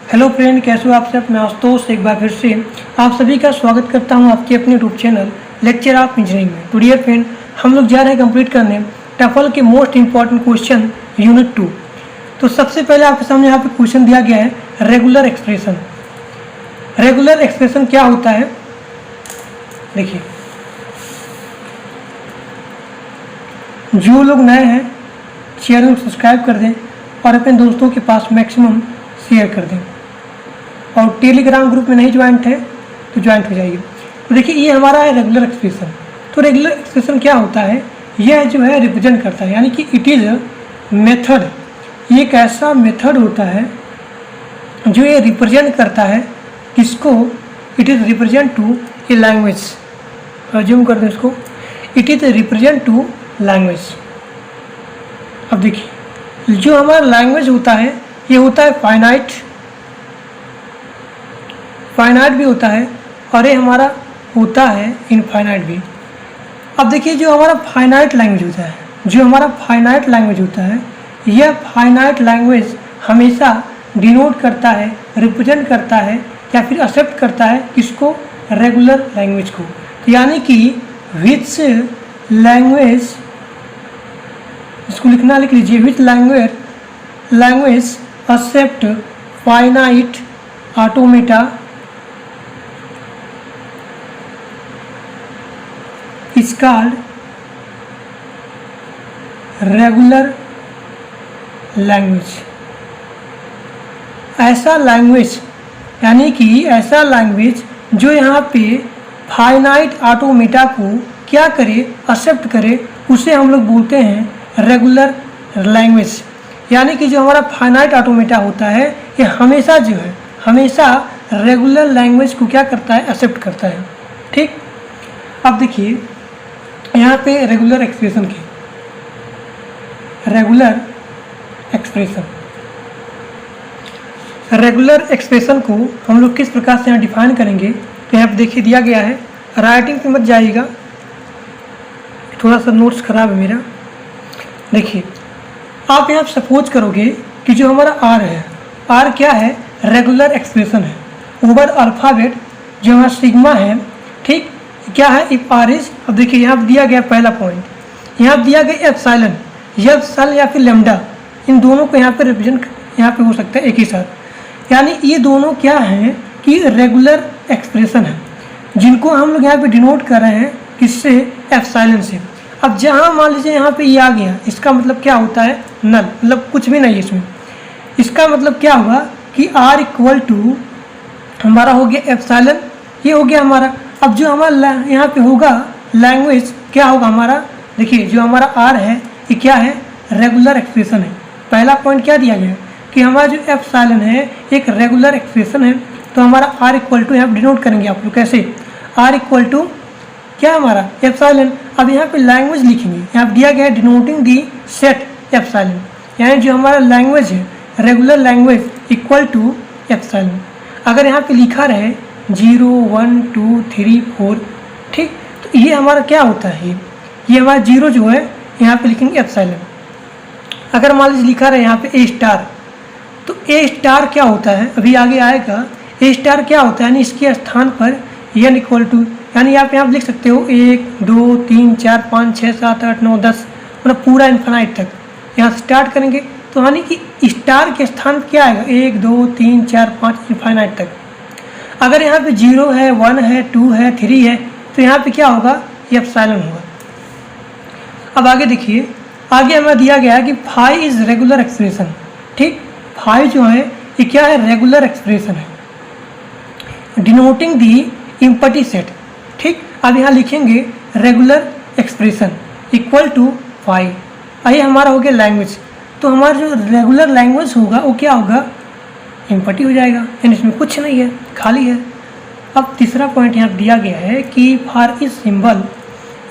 Hello friend, कैसे हो आप सब। मैं आशुतोष एक बार फिर से आप सभी का स्वागत करता हूं आपके अपने YouTube channel lecture of engineering में। टुडे फ्रेंड हम लोग जा रहे हैं कंप्लीट करने टफल के मोस्ट इंपॉर्टेंट क्वेश्चन यूनिट 2। तो सबसे पहले आपके सामने यहाँ पे क्वेश्चन दिया गया है रेगुलर एक्सप्रेशन। रेगुलर एक्सप्रेशन क्या होता है देखिए, जो लोग नए हैं चैनल को सब्सक्राइब कर दें और अपने दोस्तों के पास मैक्सिमम शेयर कर दें, और टेलीग्राम ग्रुप में नहीं ज्वाइंट है तो ज्वाइंट हो जाइए। तो देखिए ये हमारा है रेगुलर एक्सप्रेशन। तो रेगुलर एक्सप्रेशन क्या होता है, यह जो है रिप्रेजेंट करता है, यानी कि इट इज़ अ मेथड। ये एक ऐसा मेथड होता है जो ये रिप्रेजेंट करता है किसको, it is represent to a language. Zoom कर दें इसको, it is represent to language. अब देखिए जो हमारा लैंग्वेज होता है ये होता है फाइनाइट भी होता है, और ये हमारा होता है इनफाइनाइट भी। अब देखिए जो हमारा फाइनाइट लैंग्वेज होता है, यह फाइनाइट लैंग्वेज हमेशा डिनोट करता है, रिप्रेजेंट करता है या फिर एक्सेप्ट करता है किसको, रेगुलर लैंग्वेज को। तो यानी कि विच लैंग्वेज, इसको लिखना लिख लीजिए, which language accept finite automata is called regular language. ऐसा लैंग्वेज यानी कि ऐसा लैंग्वेज जो यहाँ पे फाइनाइट ऑटोमेटा को क्या करे, एक्सेप्ट करे, उसे हम लोग बोलते हैं रेगुलर लैंग्वेज। यानी कि जो हमारा फाइनाइट ऑटोमेटा होता है ये हमेशा रेगुलर लैंग्वेज को क्या करता है, एक्सेप्ट करता है। ठीक, अब देखिए यहाँ पे रेगुलर एक्सप्रेशन को हम लोग किस प्रकार से यहाँ डिफाइन करेंगे। तो यहाँ पे देखिए दिया गया है, राइटिंग पे मत जाइएगा, थोड़ा सा नोट्स खराब है मेरा। देखिए आप यहाँ सपोज करोगे कि जो हमारा आर है, आर क्या है, रेगुलर एक्सप्रेशन है ओवर अल्फ़ाबेट जो हमारा सिग्मा है। ठीक, क्या है, इफ आर इज, अब देखिए यहाँ दिया गया पहला पॉइंट, यहाँ दिया गया एप्सिलॉन, एप्सिलॉन या फिर लेम्डा, इन दोनों को यहाँ पे रिप्रेजेंट यहाँ पे हो सकता है एक ही साथ। यानी ये दोनों क्या हैं कि रेगुलर एक्सप्रेशन है, जिनको हम लोग यहाँ पे डिनोट कर रहे हैं किससे, एप्सिलॉन से। अब जहाँ मान लीजिए यहाँ पे ये आ गया, इसका मतलब क्या होता है, नल, मतलब कुछ भी नहीं है इसमें। इसका मतलब क्या हुआ कि आर इक्वल टू हमारा हो गया एप्सिलॉन, ये हो गया हमारा। अब जो हमारा यहाँ पे होगा लैंग्वेज क्या होगा हमारा, देखिए जो हमारा आर है ये क्या है, रेगुलर एक्सप्रेशन है। पहला पॉइंट क्या दिया गया कि हमारा जो एप्सिलॉन है एक रेगुलर एक्सप्रेशन है। तो हमारा आर इक्वल टू यहाँ डिनोट करेंगे आप लोग कैसे, आर इक्वल टू क्या हमारा एप्सिलॉन। अब यहाँ पे लैंग्वेज लिखेंगे, यहाँ दिया गया है डिनोटिंग दी सेट एप्सिलॉन, यानी जो हमारा लैंग्वेज है regular language equal to epsilon. अगर यहाँ पे लिखा रहे 0 1 2 3 4, ठीक, तो ये हमारा क्या होता है, ये हमारा 0 जो है यहाँ पे लिखेंगे एप्सिलॉन। अगर मान लीजिए लिखा रहे यहाँ पे ए स्टार, तो ए स्टार क्या होता है, अभी आगे आएगा। ए स्टार क्या होता है, यानी इसके स्थान पर एन इक्वल टू, यानी आप यहाँ लिख सकते हो 1 2 3 4 5 6 7 8 9 10, मतलब पूरा इन्फिनाइट तक यहाँ स्टार्ट करेंगे। तो यानी कि स्टार के स्थान क्या आएगा, 1 2 3 4 5 इन्फिनाइट तक। अगर यहाँ पे 0 है 1 है 2 है 3 है, तो यहाँ पे क्या होगा, ये एप्सिलॉन होगा। अब आगे देखिए, आगे हमें दिया गया है कि फाई इज रेगुलर एक्सप्रेशन। ठीक, फाई जो है ये क्या है, रेगुलर एक्सप्रेशन है डिनोटिंग दी इम्पटी सेट। ठीक, अब यहाँ लिखेंगे regular expression equal to phi. ये हमारा हो गया लैंग्वेज। तो हमारा जो रेगुलर लैंग्वेज होगा वो क्या होगा, इम्पटी हो जाएगा, यानी इसमें कुछ नहीं है, खाली है। अब तीसरा पॉइंट यहाँ दिया गया है कि फॉर इज सिंबल,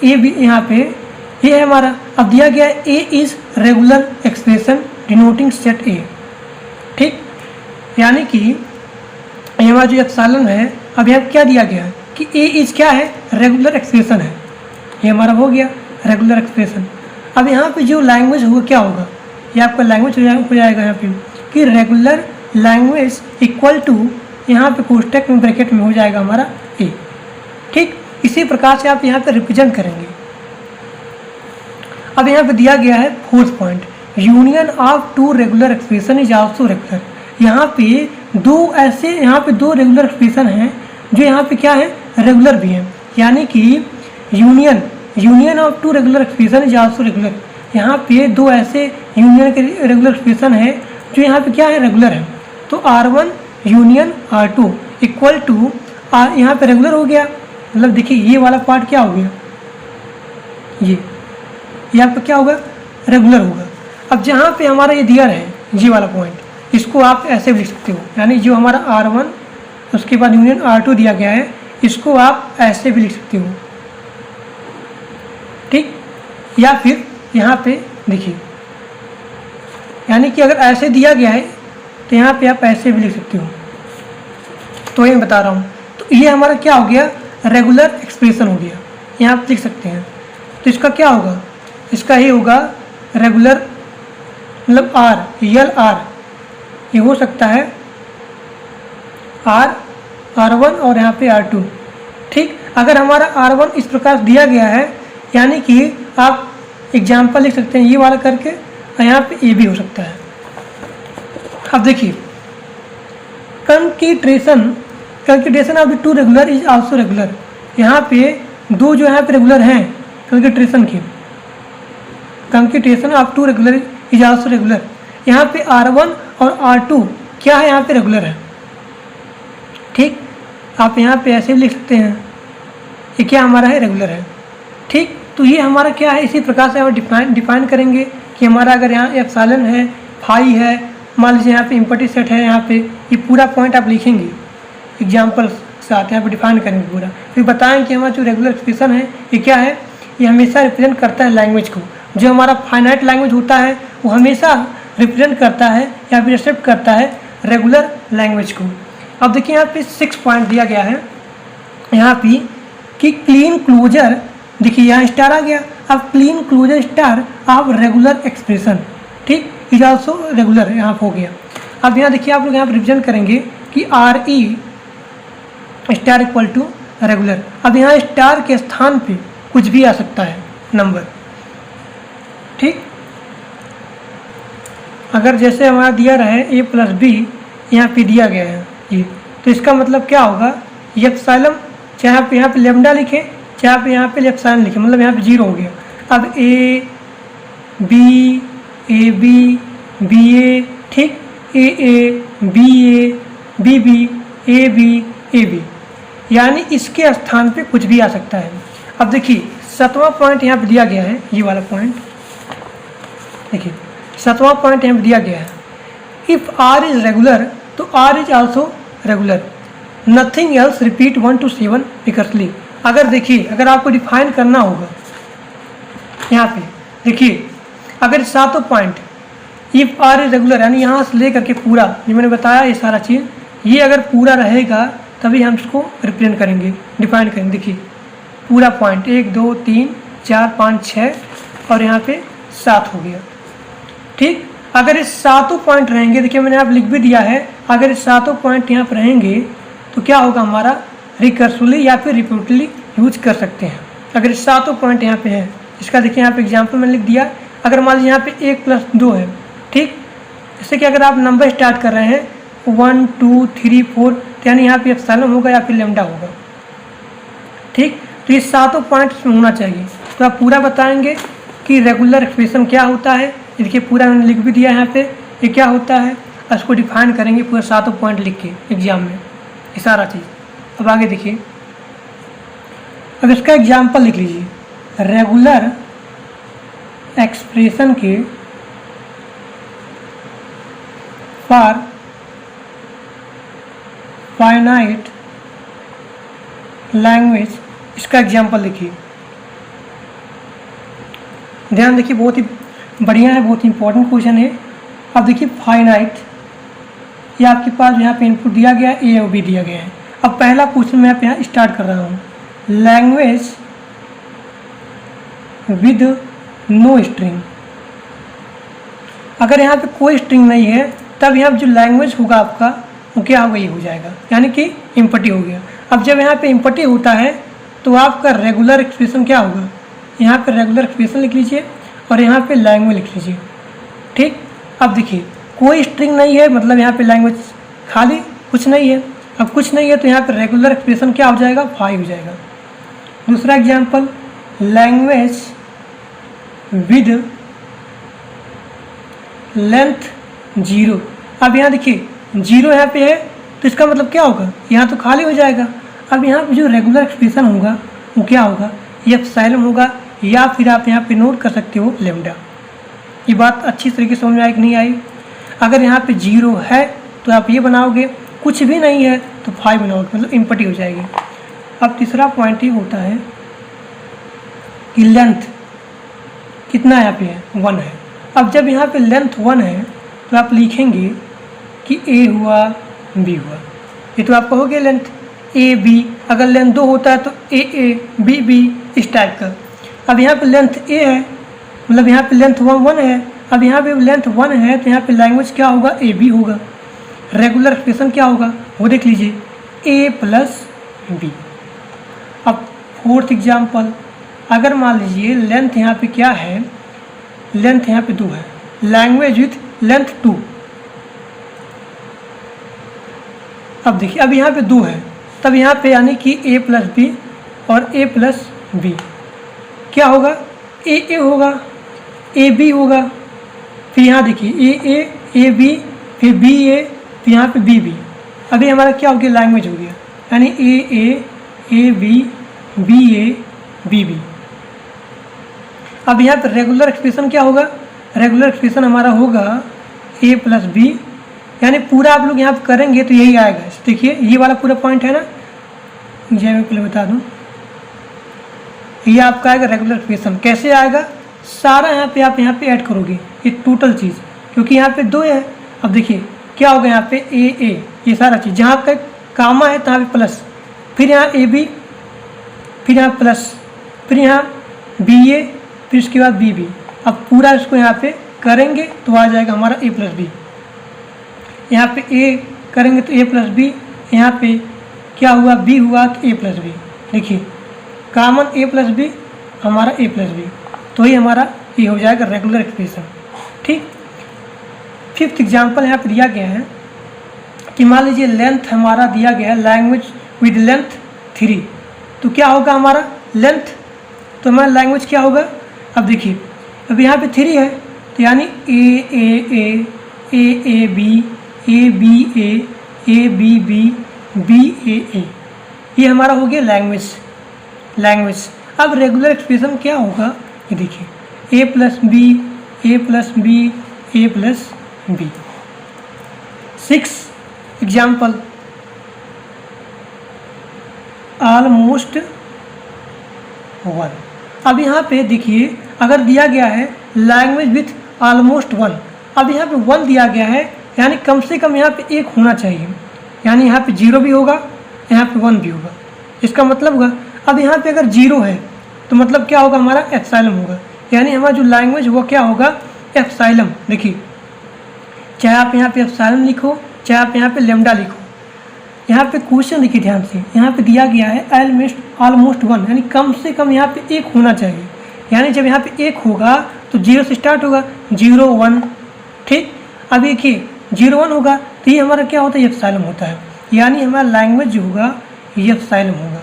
ए भी यहाँ पे ये है हमारा। अब दिया गया है A is regular expression denoting set A. ठीक, यानी कि हमारा जो एप्सिलॉन है, अब यहाँ क्या दिया गया है कि ए इज क्या है, रेगुलर एक्सप्रेशन है, ये हमारा हो गया रेगुलर एक्सप्रेशन। अब यहाँ पे जो लैंग्वेज होगा क्या होगा, ये आपका लैंग्वेज हो जाएगा यहाँ पे कि रेगुलर लैंग्वेज इक्वल टू, यहाँ पे कोष्टक में ब्रैकेट में हो जाएगा हमारा ए। ठीक, इसी प्रकार से आप यहाँ पे रिप्रेजेंट करेंगे। अब यहाँ पे दिया गया है fourth point, union of two regular expression is also regular. यहाँ पे दो रेगुलर एक्सप्रेशन हैं जो यहाँ पे क्या है, रेगुलर भी हैं, यानी कि union of two regular expression is also regular. यहाँ पे दो ऐसे यूनियन के रेगुलर एक्सप्रेशन है जो यहाँ पे क्या है, रेगुलर है। तो R1 union R2 equal to यहाँ पे रेगुलर हो गया, मतलब देखिए ये वाला पार्ट क्या हो गया, ये आपका क्या होगा, रेगुलर होगा। अब जहाँ पे हमारा ये दिया है ये वाला पॉइंट, इसको आप ऐसे भी लिख सकते हो, यानी जो हमारा R1 उसके बाद यूनियन R2 दिया गया है, इसको आप ऐसे भी लिख सकते हो। ठीक, या फिर यहाँ पे देखिए, यानी कि अगर ऐसे दिया गया है तो यहाँ पे आप ऐसे भी लिख सकते हो। तो ये बता रहा हूँ, तो ये हमारा क्या हो गया, रेगुलर एक्सप्रेशन हो गया, यहाँ आप लिख सकते हैं। तो इसका क्या होगा, इसका ये होगा रेगुलर, मतलब R ये हो सकता है R1 और यहाँ पे R2। ठीक, अगर हमारा R1 इस प्रकार दिया गया है, यानी कि आप एग्जाम्पल लिख सकते हैं ये वाला करके, और यहाँ पे ये भी हो सकता है। अब देखिए, concatenation of the two regular is also regular. यहाँ पे दो जो यहाँ पे रेगुलर हैं concatenation of two regular is also regular. यहाँ पे R1 और R2 क्या है, यहाँ पे रेगुलर है। ठीक, आप यहाँ पे ऐसे भी लिख सकते हैं, ये क्या हमारा है, रेगुलर है। ठीक, तो ये हमारा क्या है, इसी प्रकार से हम डिफाइन करेंगे कि हमारा अगर यहाँ एप्सिलॉन है, फाई है, मान लीजिए यहाँ पे इम्पटी सेट है, यहाँ पे ये पूरा पॉइंट आप लिखेंगे एग्जाम्पल साथ, यहाँ पे डिफाइन करेंगे पूरा, फिर बताएं कि हमारा जो रेगुलर एक्सप्रेशन है ये क्या है, ये हमेशा रिप्रेजेंट करता है लैंग्वेज को। जो हमारा फाइनाइट लैंग्वेज होता है वो हमेशा रिप्रेजेंट करता है या फिर एक्सेप्ट करता है रेगुलर लैंग्वेज को। अब देखिए यहाँ पे 6 पॉइंट दिया गया है यहाँ पे कि क्लीन क्लोजर, देखिए यहाँ स्टार आ गया। अब Kleene closure star of regular expression, ठीक, इज ऑल्सो रेगुलर यहाँ हो गया। अब यहाँ देखिए आप लोग यहाँ पर रिप्रेजेंट करेंगे कि RE star equal to regular. अब यहाँ स्टार के स्थान पे कुछ भी आ सकता है नंबर। ठीक, अगर जैसे हमारा दिया रहे A प्लस B, यहाँ पे दिया गया है ये, तो इसका मतलब क्या होगा, ये एप्सिलॉन, चाहे आप यहाँ पे लेमडा लिखें, चाहे आप यहाँ पे एप्सिलॉन लिखें, मतलब यहाँ पे 0 हो गया। अब A B AB BA, ठीक, AA BA BB AB AB, यानी इसके स्थान पे कुछ भी आ सकता है। अब देखिए 7वां पॉइंट यहाँ पे दिया गया है, ये वाला पॉइंट देखिए, 7वां पॉइंट यहाँ पे दिया गया है, इफ़ R इज रेगुलर तो R is also regular, nothing else repeat 1 to 7 रिकर्सली। अगर देखिए, अगर आपको डिफाइन करना होगा यहाँ पे देखिए, अगर 7वां point if R is regular, यानी यहाँ से लेकर के पूरा जो मैंने बताया ये सारा चीज़, ये अगर पूरा रहेगा तभी हम इसको रिप्रेजेंट करेंगे, डिफाइन करेंगे। देखिए पूरा पॉइंट 1 2 3 4 5 6 और यहाँ पे 7 हो गया। ठीक, अगर इस 7 पॉइंट रहेंगे, देखिए मैंने आप लिख भी दिया है, अगर इस 7 पॉइंट यहाँ पर रहेंगे तो क्या होगा, हमारा रिकर्सिवली या फिर रिपीटली यूज कर सकते हैं। अगर इस 7 पॉइंट यहाँ पे है, इसका देखिए यहाँ पे एग्जाम्पल मैंने लिख दिया। अगर मान लीजिए यहाँ पे 1 + 2 है, ठीक, जैसे कि अगर आप नंबर स्टार्ट कर रहे हैं 1 2 3 4, तो यानी यहाँ पे एप्सिलॉन होगा या फिर लेमडा होगा। ठीक, तो ये 7 पॉइंट होना चाहिए। तो आप पूरा बताएंगे कि रेगुलर एक्सप्रेशन क्या होता है, देखिए पूरा मैंने लिख भी दिया यहाँ पे, ये क्या होता है, उसको डिफाइन करेंगे पूरा 7 पॉइंट लिख के एग्जाम में, ये सारा चीज़। अब आगे देखिए, अब इसका एग्जाम्पल लिख लीजिए, रेगुलर एक्सप्रेशन के फॉर फाइनाइट लैंग्वेज, इसका एग्जाम्पल लिखिए। ध्यान देखिए, बहुत ही बढ़िया है, बहुत ही इंपॉर्टेंट क्वेश्चन है। अब देखिए फाइनाइट, ये आपके पास यहाँ पे इनपुट दिया गया है, A और B दिया गया है। अब पहला क्वेश्चन मैं यहाँ स्टार्ट कर रहा हूँ, लैंग्वेज विद नो स्ट्रिंग। अगर यहाँ पे कोई स्ट्रिंग नहीं है तब यहाँ पे जो लैंग्वेज होगा आपका वो क्या होगा, ये हो जाएगा, यानी कि इम्पटी हो गया। अब जब यहाँ पे इम्पटी होता है तो आपका रेगुलर एक्सप्रेशन क्या होगा, यहाँ पे रेगुलर एक्सप्रेशन लिख लीजिए और यहाँ पे लैंग्वेज लिख लीजिए। ठीक, अब देखिए कोई स्ट्रिंग नहीं है, मतलब यहाँ पे लैंग्वेज खाली कुछ नहीं है। अब कुछ नहीं है तो यहाँ पे रेगुलर एक्सप्रेशन क्या हो जाएगा, 5 हो जाएगा। दूसरा एग्जाम्पल, लैंग्वेज विद लेंथ 0। अब यहाँ देखिए 0 यहाँ पे है तो इसका मतलब क्या होगा, यहाँ तो खाली हो जाएगा। अब यहाँ पे जो रेगुलर एक्सप्रेशन होगा वो क्या होगा, ये एप्सिलॉन होगा, या फिर आप यहाँ पे नोट कर सकते हो लैम्डा। ये बात अच्छी तरीके से समझ में आई कि नहीं आई? अगर यहाँ पे 0 है तो आप ये बनाओगे, कुछ भी नहीं है तो 5 बनाओगे, मतलब इम्पटी हो जाएगी। अब तीसरा पॉइंट ये होता है कि लेंथ कितना यहाँ पे है, 1 है। अब जब यहाँ पे लेंथ 1 है तो आप लिखेंगे कि ए हुआ बी हुआ, ये तो आप कहोगे लेंथ ए बी। अगर लेंथ 2 होता है तो ए ए बी बी, इस टाइप का। अब यहाँ पे लेंथ ए है, मतलब यहाँ पे लेंथ 1 है। अब यहाँ पे लेंथ 1 है तो यहाँ पे लैंग्वेज क्या होगा, ए बी होगा। रेगुलर एक्सप्रेशन क्या होगा वो देख लीजिए, ए प्लस बी। अब फोर्थ एग्जाम्पल, अगर मान लीजिए लेंथ यहाँ पे क्या है, लेंथ यहाँ पे 2 है, लैंग्वेज विथ लेंथ 2। अब देखिए अब यहाँ पे 2 है, तब यहाँ पे यानी कि ए प्लस बी और ए प्लस बी क्या होगा, ए होगा, ए बी होगा, फिर यहाँ देखिए ए बी, फिर बी ए, फिर यहाँ पे बी बी। अभी हमारा क्या हो गया, लैंग्वेज हो गया, यानी A B B A B B. अब यहाँ पे रेगुलर एक्सप्रेशन क्या होगा, रेगुलर एक्सप्रेशन हमारा होगा ए प्लस बी, यानी पूरा आप लोग यहाँ पे करेंगे तो यही आएगा। देखिए ये वाला पूरा पॉइंट है ना, ये मैं पहले बता दूँ, ये आपका आएगा रेगुलर एक्सप्रेशन। कैसे आएगा, सारा यहाँ पे आप यहाँ पे ऐड करोगे ये टोटल चीज़, क्योंकि यहाँ पे 2 है। अब देखिए क्या होगा, यहाँ पे ए ये सारा चीज़, जहाँ पे कामा है तहाँ पे प्लस, फिर यहाँ ए बी, फिर यहाँ प्लस, फिर यहाँ बी ए, फिर उसके बाद बी बी। अब पूरा इसको यहाँ पे करेंगे तो आ जाएगा हमारा ए प्लस बी। यहाँ पे ए करेंगे तो ए प्लस बी, यहाँ पे क्या हुआ, बी हुआ तो ए प्लस बी। देखिए कॉमन ए प्लस बी, हमारा ए प्लस बी, तो ही हमारा ये हो जाएगा रेगुलर एक्सप्रेशन। ठीक, फिफ्थ एग्जाम्पल यहाँ पे दिया गया है कि मान लीजिए लेंथ हमारा दिया गया है लैंग्वेज विद लेंथ 3, तो क्या होगा हमारा लेंथ, तो हमारा लैंग्वेज क्या होगा। अब देखिए अब यहाँ पे 3 है तो यानी A B A B B A, ये हमारा हो गया लैंग्वेज। अब रेगुलर एक्सप्रेशन क्या होगा, ये देखिए ए प्लस बी ए प्लस बी। 6 example, almost 1। अब यहाँ पे देखिए अगर दिया गया है लैंग्वेज विथ ऑलमोस्ट 1, अब यहाँ पे 1 दिया गया है, यानी कम से कम यहाँ पे 1 होना चाहिए, यानी यहाँ पे 0 भी होगा, यहाँ पे 1 भी होगा। इसका मतलब होगा अब यहाँ पे अगर 0 है तो मतलब क्या होगा, हमारा एप्सिलॉन होगा, यानी हमारा जो लैंग्वेज वो क्या होगा, एप्सिलॉन। देखिए चाहे आप यहाँ पे एप्सिलॉन लिखो, चाहे आप यहाँ पे लैम्डा लिखो। यहाँ पे क्वेश्चन देखिए ध्यान से, यहाँ पे दिया गया है ऑलमोस्ट 1, यानी कम से कम यहाँ पे 1 होना चाहिए, यानी जब यहाँ पे 1 होगा तो 0 से स्टार्ट होगा, 0 1। ठीक, अब देखिए 0 1 होगा तो ये हमारा क्या होता है, एप्सिलॉन होता है, यानी हमारा लैंग्वेज जो होगा ये एप्सिलॉन होगा।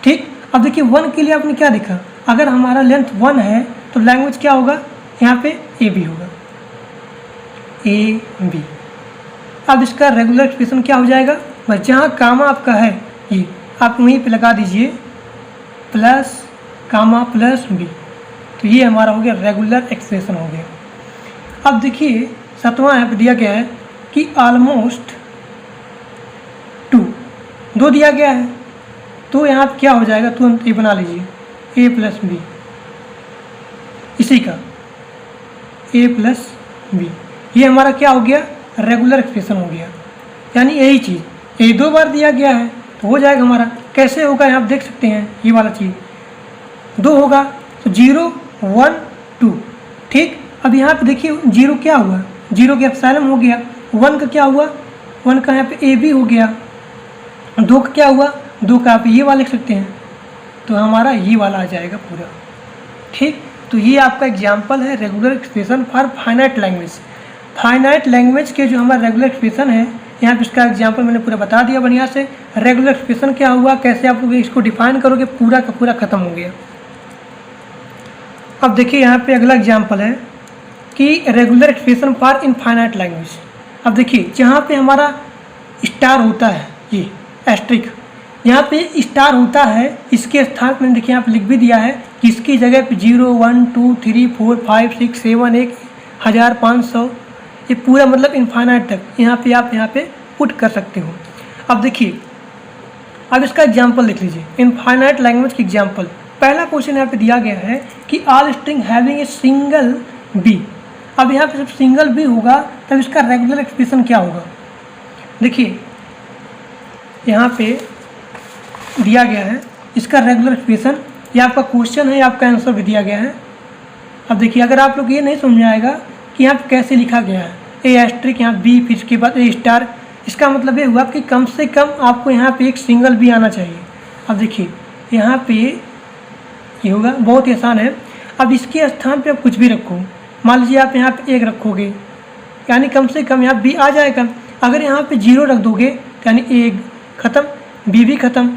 ठीक, अब देखिए 1 के लिए आपने क्या देखा, अगर हमारा लेंथ 1 है तो लैंग्वेज क्या होगा, यहाँ पे ए बी होगा, ए बी। अब इसका रेगुलर एक्सप्रेशन क्या हो जाएगा, बस जहाँ कामा आपका है ये आप वहीं पे लगा दीजिए प्लस कामा प्लस बी, तो ये हमारा हो गया रेगुलर एक्सप्रेशन हो गया। अब देखिए 7वां यहाँ पे दिया गया है कि ऑलमोस्ट 2 दिया गया है, तो यहाँ पे क्या हो जाएगा, तुरंत ये बना लीजिए ए प्लस बी, इसी का ए प्लस बी, ये हमारा क्या हो गया, रेगुलर एक्सप्रेशन हो गया। यानी यही चीज़ ये 2 बार दिया गया है तो हो जाएगा हमारा। कैसे होगा यहाँ आप देख सकते हैं, ये वाला चीज़ 2 होगा तो 0 1 2। ठीक, अब यहाँ पे देखिए 0 क्या हुआ, 0 के एप्सिलॉन हो गया, 1 का क्या हुआ, 1 का यहाँ पे ए बी हो गया, 2 का क्या हुआ, 2 का आप ये वाला लिख सकते हैं, तो हमारा ये वाला आ जाएगा पूरा। ठीक, तो ये आपका एग्जाम्पल है regular expression for finite language. Finite language के जो हमारा रेगुलर एक्सप्रेशन है, यहाँ पे इसका एग्जाम्पल मैंने पूरा बता दिया बढ़िया से। रेगुलर एक्सप्रेशन क्या हुआ, कैसे आप लोग इसको डिफाइन करोगे, पूरा का पूरा खत्म हो गया। अब देखिए यहाँ पे अगला एग्जाम्पल है कि regular expression for infinite language. अब देखिए जहाँ पे हमारा स्टार होता है, ये एस्ट्रिक, यहाँ पे स्टार होता है, इसके स्थान पर देखिए यहाँ पे लिख भी दिया है कि इसकी जगह पे 0 1 2 3 4 5 6 7 1 1000 500, ये पूरा मतलब इनफाइनाइट तक यहाँ पे आप यहाँ पे पुट कर सकते हो। अब देखिए, अब इसका एग्जाम्पल लिख लीजिए, इनफाइनाइट लैंग्वेज की एग्जाम्पल। पहला क्वेश्चन यहाँ पे दिया गया है कि all string having a single B. अब यहाँ पे जब सिंगल बी होगा तब इसका रेगुलर एक्सप्रेशन क्या होगा। देखिए यहाँ पे दिया गया है इसका रेगुलर एक्सप्रेशन, ये आपका क्वेश्चन है, आपका आंसर भी दिया गया है। अब देखिए अगर आप लोग ये नहीं समझ आएगा कि यहाँ पे कैसे लिखा गया है, ए एस्ट्रिक यहाँ बी फिर इसके बाद ए स्टार, इसका मतलब ये हुआ कि कम से कम आपको यहाँ पे एक सिंगल बी आना चाहिए। अब देखिए यहाँ पे ये होगा, बहुत ही आसान है। अब इसके स्थान पे आप कुछ भी रखो, मान लीजिए आप यहाँ पे 1 रखोगे, यानी कम से कम यहाँ बी आ जाएगा। अगर यहाँ पे 0 रख दोगे यानी ए ख़त्म, बी भी ख़त्म।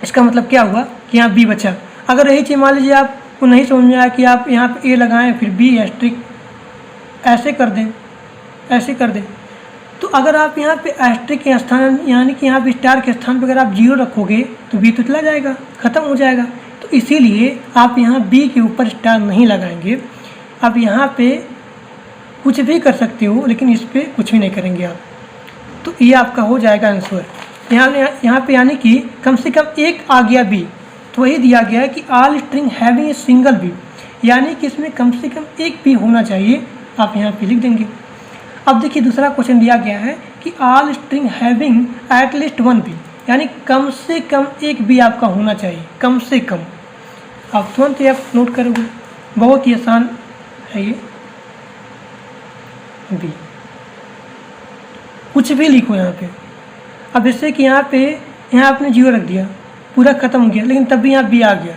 इसका मतलब क्या हुआ कि यहाँ बी बचा। अगर यही चीज़ मान लीजिए आपको नहीं समझ में आया कि आप यहाँ पे ए लगाएं फिर बी एस्ट्रिक ऐसे कर दें, ऐसे कर दें, तो अगर आप यहाँ पे एस्ट्रिक के स्थान यानी कि यहाँ पे स्टार के स्थान पर अगर आप 0 रखोगे तो बी तो चला जाएगा, ख़त्म हो जाएगा। तो इसीलिए आप यहाँ बी के ऊपर स्टार नहीं लगाएंगे। आप यहाँ पे कुछ भी कर सकते हो लेकिन इस पर कुछ भी नहीं करेंगे आप। तो ये आपका हो जाएगा आंसर। यहाँ पे यानी कि कम से कम एक आ गया बी, तो वही दिया गया है कि all string having a single B, यानी कि इसमें कम से कम एक बी होना चाहिए, आप यहाँ पे लिख देंगे। अब देखिए दूसरा क्वेश्चन दिया गया है कि all string having at least 1 B, यानी कम से कम एक बी आपका होना चाहिए, कम से कम। आप तुरंत ही आप नोट करोगे, बहुत ही आसान है ये। बी कुछ भी लिखो यहाँ पे। अब जैसे कि यहाँ आपने 0 रख दिया, पूरा ख़त्म हो गया, लेकिन तब भी यहाँ बी आ गया।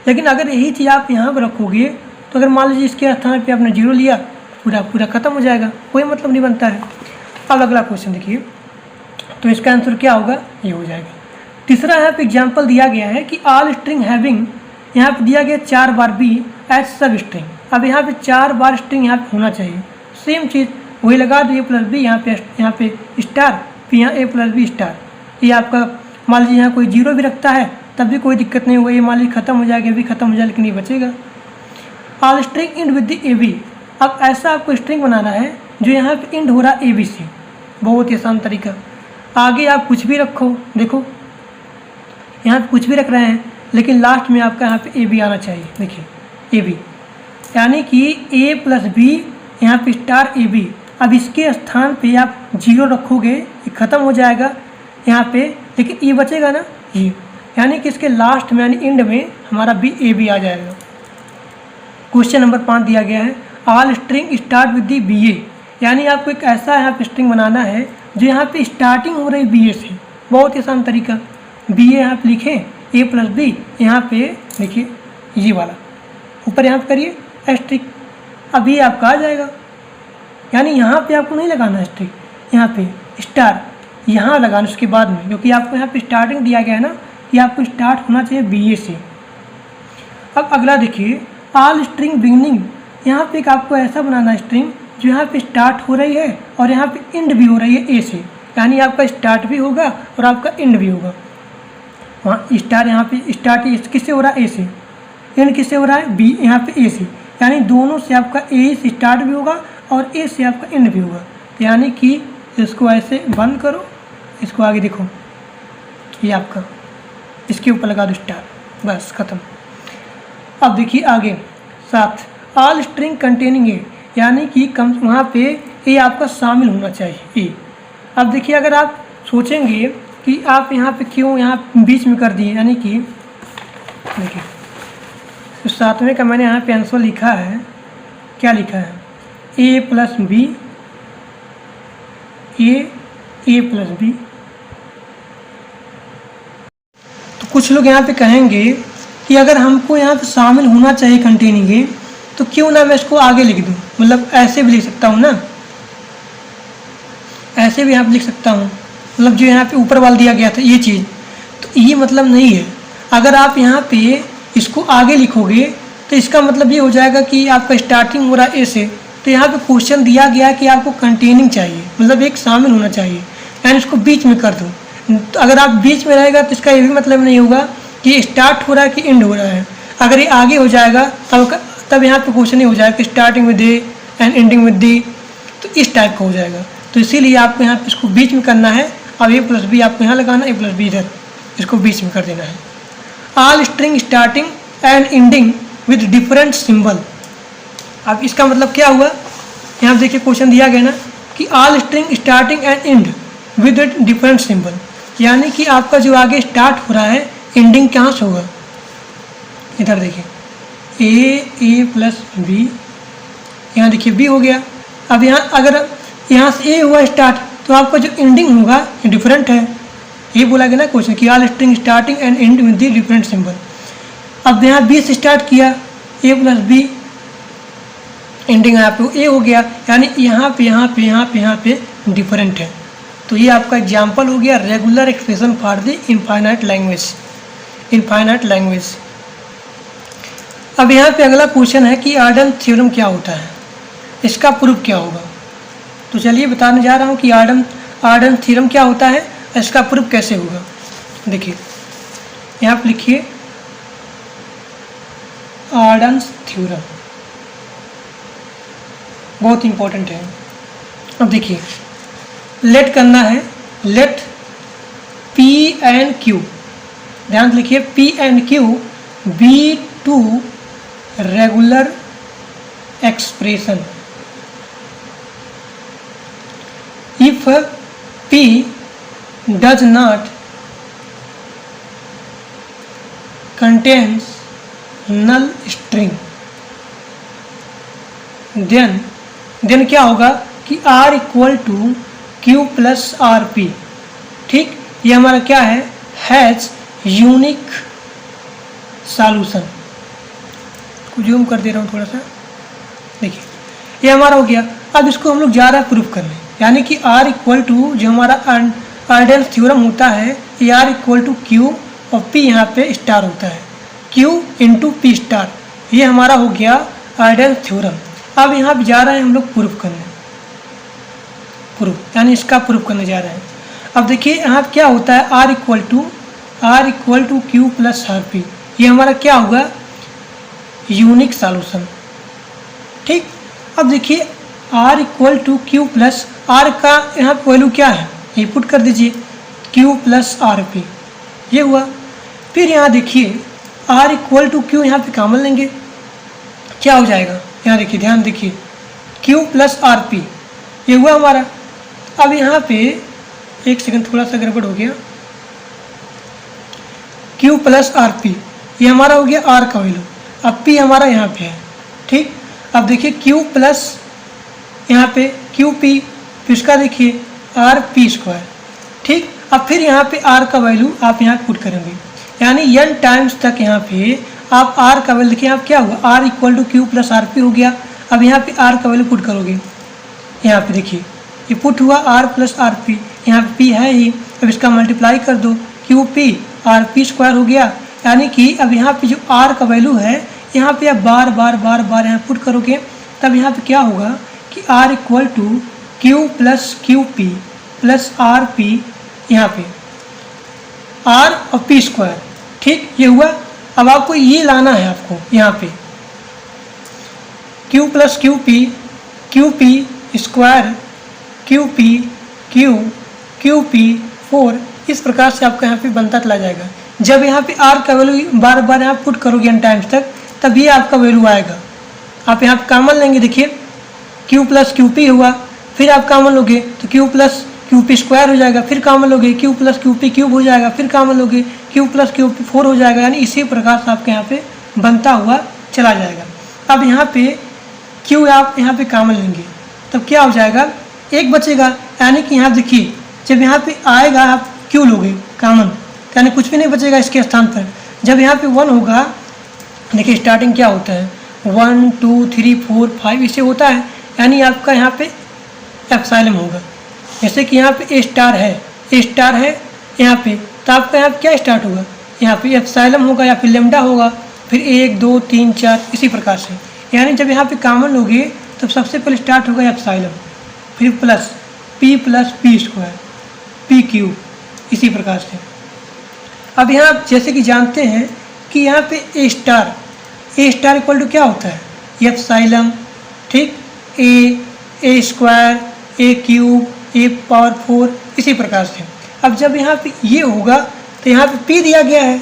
लेकिन अगर यही चीज़ आप यहाँ पर रखोगे तो अगर मान लीजिए इसके स्थान पे आपने 0 लिया, पूरा ख़त्म हो जाएगा, कोई मतलब नहीं बनता है। अब अगला क्वेश्चन देखिए, तो इसका आंसर क्या होगा, ये हो जाएगा। तीसरा यहाँ पे एग्जाम्पल दिया गया है कि ऑल स्ट्रिंग हैविंग, यहाँ पे दिया गया 4 बार बी एज सब स्ट्रिंग। अब यहाँ पे 4 बार स्ट्रिंग यहाँ पे होना चाहिए, सेम चीज़ वही लगा दो, ए प्लस बी यहाँ पे स्टार, फिर यहाँ ए प्लस बी स्टार। ये आपका मान लीजिए यहाँ कोई 0 भी रखता है तब भी कोई दिक्कत नहीं होगा, ये मान लीजिए ख़त्म हो जाएगा, भी ख़त्म हो जाएगा, लेकिन ये बचेगा। All string end with the A B. अब ऐसा आपको स्ट्रिंग बनाना है जो यहाँ पे इंड हो रहा है ए बी से, बहुत ही आसान तरीका। आगे आप कुछ भी रखो, देखो यहाँ पे कुछ भी रख रहे हैं लेकिन लास्ट में आपका यहाँ पे ए बी आना चाहिए। देखिए ए बी, यानी कि ए प्लस बी यहाँ पे स्टार ए बी। अब इसके स्थान पे आप 0 रखोगे, ये ख़त्म हो जाएगा यहाँ पे, लेकिन ये बचेगा ना ये, यानी कि इसके लास्ट में यानी इंड में हमारा बी ए बी आ जाएगा। क्वेश्चन नंबर 5 दिया गया है all string start with the B A, यानी आपको एक ऐसा यहाँ पे स्ट्रिंग बनाना है जो यहाँ पे स्टार्टिंग हो रही बी ए से। बहुत ही आसान तरीका, बी ए यहाँ पे लिखें, ए प्लस बी यहाँ पे देखिए ये वाला ऊपर यहाँ पे करिए एस्ट्रिक, अब ये आपका आ जाएगा। यानी यहाँ पे आपको नहीं लगाना एस्ट्रिक, यहाँ पे स्टार यहाँ लगाना उसके बाद में, क्योंकि आपको यहाँ पे स्टार्टिंग दिया गया है ना कि आपको स्टार्ट होना चाहिए बी ए से। अब अगला देखिए ऑल स्ट्रिंग बिगनिंग, यहाँ पे एक आपको ऐसा बनाना है स्ट्रिंग जो यहाँ पे स्टार्ट हो रही है और यहाँ पे एंड भी हो रही है ए से, यानी आपका स्टार्ट भी होगा और आपका एंड भी होगा। वहाँ स्टार यहाँ पे स्टार्ट किससे हो रहा है, ए से, एंड किससे हो रहा है, बी यहाँ पे ए से, यानी दोनों से आपका ए से स्टार्ट भी होगा और ए से आपका एंड भी होगा। यानी कि इसको ऐसे बंद करो, इसको आगे देखो, ये आपका इसके ऊपर लगा दो स्टार, बस ख़त्म। अब देखिए आगे 7 ऑल स्ट्रिंग कंटेनिंग ए, यानी कि कम वहाँ पे ए आपका शामिल होना चाहिए ए। अब देखिए अगर आप सोचेंगे कि आप यहाँ पे क्यों यहाँ बीच में कर दिए, यानी कि देखिए तो 7वें का मैंने यहाँ पे आंसर लिखा है, क्या लिखा है, ए प्लस बी ए प्लस बी। तो कुछ लोग यहाँ पे कहेंगे कि अगर हमको यहाँ पे शामिल होना चाहिए कंटेनिंग ए, तो क्यों ना मैं इसको आगे लिख दूँ, मतलब ऐसे भी लिख सकता हूँ ना, ऐसे भी यहाँ पे लिख सकता हूँ, मतलब जो यहाँ पे ऊपर वाला दिया गया था ये चीज़, तो ये मतलब नहीं है। अगर आप यहाँ पे इसको आगे लिखोगे तो इसका मतलब ये हो जाएगा कि आपका स्टार्टिंग हो रहा है ए से, तो यहाँ पे क्वेश्चन दिया गया कि आपको कंटेनिंग चाहिए, मतलब एक शामिल होना चाहिए, यानी इसको बीच में कर दो। तो अगर आप बीच में रहेगा तो इसका ये भी मतलब नहीं होगा कि स्टार्ट हो रहा है कि एंड हो रहा है। अगर ये आगे हो जाएगा तब यहाँ पे क्वेश्चन ही हो जाएगा कि starting with A and ending with D, तो इस टाइप का हो जाएगा। तो इसीलिए आपको यहाँ पे इसको बीच में करना है। अब ए प्लस बी आपको यहाँ लगाना, ए प्लस बी इधर, इसको बीच में कर देना है। All string starting and ending with different symbol. अब इसका मतलब क्या हुआ, यहाँ देखिए क्वेश्चन दिया गया ना कि all string starting and and with different symbol, यानी कि आपका जो आगे स्टार्ट हो रहा है एंडिंग कहाँ से होगा, इधर देखिए ए प्लस बी, यहाँ देखिए बी हो गया। अब यहाँ अगर यहाँ से ए हुआ स्टार्ट, तो आपका जो एंडिंग होगा ये डिफरेंट है, ये बोला गया ना क्वेश्चन कि all string starting and and with the different symbol. अब यहाँ बी से स्टार्ट किया, ए प्लस बी, एंडिंग यहाँ पे ए हो गया, यानी यहाँ पे डिफरेंट है। तो ये आपका एग्जाम्पल हो गया regular expression for the infinite language. अब यहाँ पे अगला क्वेश्चन है कि आर्डन थ्योरम क्या होता है, इसका प्रूफ क्या होगा। तो चलिए बताने जा रहा हूँ कि आर्डन थ्योरम क्या होता है, इसका प्रूफ कैसे होगा। देखिए यहाँ पे लिखिए आर्डन थ्योरम, बहुत इंपॉर्टेंट है। अब देखिए लेट करना है, लेट पी एंड क्यू, ध्यान से लिखिए P and Q be two regular expression if P does not contains null string, then क्या होगा कि R equal to Q plus R P. ठीक, ये हमारा क्या है, हैज यूनिक सॉल्यूशन। जूम कर दे रहा हूँ थोड़ा सा, देखिए ये हमारा हो गया। अब इसको हम लोग जा रहा है प्रूफ करने, यानी कि R इक्वल टू जो हमारा आर्डन थ्योरम होता है ये R इक्वल टू Q और P यहाँ पे स्टार होता है, Q इंटू P स्टार, ये हमारा हो गया आर्डन थ्योरम। अब यहाँ पे जा रहे हैं हम लोग प्रूफ करने, प्रूफ यानी इसका प्रूफ करने जा रहे हैं। अब देखिए यहाँ क्या होता है, R equal to Q plus R P, ये हमारा क्या होगा, यूनिक सॉल्यूशन। ठीक, अब देखिए R equal to Q plus R का यहाँ वैल्यू क्या है, ये पुट कर दीजिए Q प्लस आर पी, ये हुआ। फिर यहाँ देखिए R इक्वल टू क्यू, यहाँ पे कॉमन लेंगे, क्या हो जाएगा, यहाँ देखिए ध्यान देखिए Q प्लस आर पी, ये हुआ हमारा। अब यहाँ पे एक सेकंड थोड़ा सा गड़बड़ हो गया, Q प्लस आर पी ये हमारा हो गया R का वैल्यू, अब P हमारा यहाँ पे है। ठीक, अब देखिए Q प्लस यहाँ पे क्यू पी, फिर इसका देखिए आर पी स्क्वायर। ठीक, अब फिर यहाँ पे आर का वैल्यू आप यहाँ पुट करेंगे, यानी n टाइम्स तक यहाँ पे आप आर का वैल्यू, देखिए आप क्या हुआ, R equal to Q plus R P हो गया। अब यहाँ पे आर का वैल्यू पुट करोगे, यहाँ पे देखिए ये पुट हुआ आर प्लस आर पी, यहाँ पे पी है ही, अब इसका मल्टीप्लाई कर दो, Q P R P square हो गया। यानी कि अब यहाँ पे जो आर का वैल्यू है यहाँ पे आप बार बार यहाँ पुट करोगे, तब यहाँ पे क्या होगा कि R equal to Q plus Q P plus R P, यहाँ पे R और P स्क्वायर। ठीक, ये हुआ। अब आपको ये लाना है, आपको यहाँ पे Q plus Q P square Q P 4, इस प्रकार से आपका यहाँ पे बनता चला जाएगा। जब यहाँ पे R का वैल्यू बार बार यहाँ पुट करोगे n टाइम्स तक, तब ये आपका वैल्यू आएगा। आप यहाँ पे कॉमन लेंगे, देखिए Q प्लस क्यू पी हुआ, फिर आप कॉमन लोगे तो Q plus Q P square हो जाएगा, फिर कॉमन लोगे Q plus Q P cube हो जाएगा, फिर कॉमन लोगे Q प्लस क्यू पी 4 हो जाएगा, यानी इसी प्रकार से आपके यहाँ पे बनता हुआ चला जाएगा। अब यहाँ पे Q आप यहाँ पे कॉमन लेंगे, तब क्या हो जाएगा, एक बचेगा, यानी कि यहाँ देखिए जब यहाँ पे आएगा आप क्यू लोगे कॉमन, यानी कुछ भी नहीं बचेगा इसके स्थान पर। जब यहाँ पे 1 होगा, देखिए स्टार्टिंग क्या होता है 1 2 3 4 5 इसे होता है, यानी आपका यहाँ पे एप्सिलॉन होगा। जैसे कि यहाँ पे ए स्टार है यहाँ पे, तो आपका यहाँ पे क्या स्टार्ट होगा, यहाँ पे एप्सिलॉन होगा या फिर लेमडा होगा, फिर 1 2 3 4 इसी प्रकार से। यानी जब यहाँ पे कॉमन लोगे तब सबसे पहले स्टार्ट होगा एप्सिलॉन, फिर plus P square P cube, इसी प्रकार से। अब यहाँ आप जैसे कि जानते हैं कि यहाँ पे ए स्टार इक्वल टू क्या होता है एप्सिलॉन, ठीक, ए स्क्वायर ए क्यूब ए पावर 4 इसी प्रकार से। अब जब यहाँ पे ये होगा तो यहाँ पे पी दिया गया है,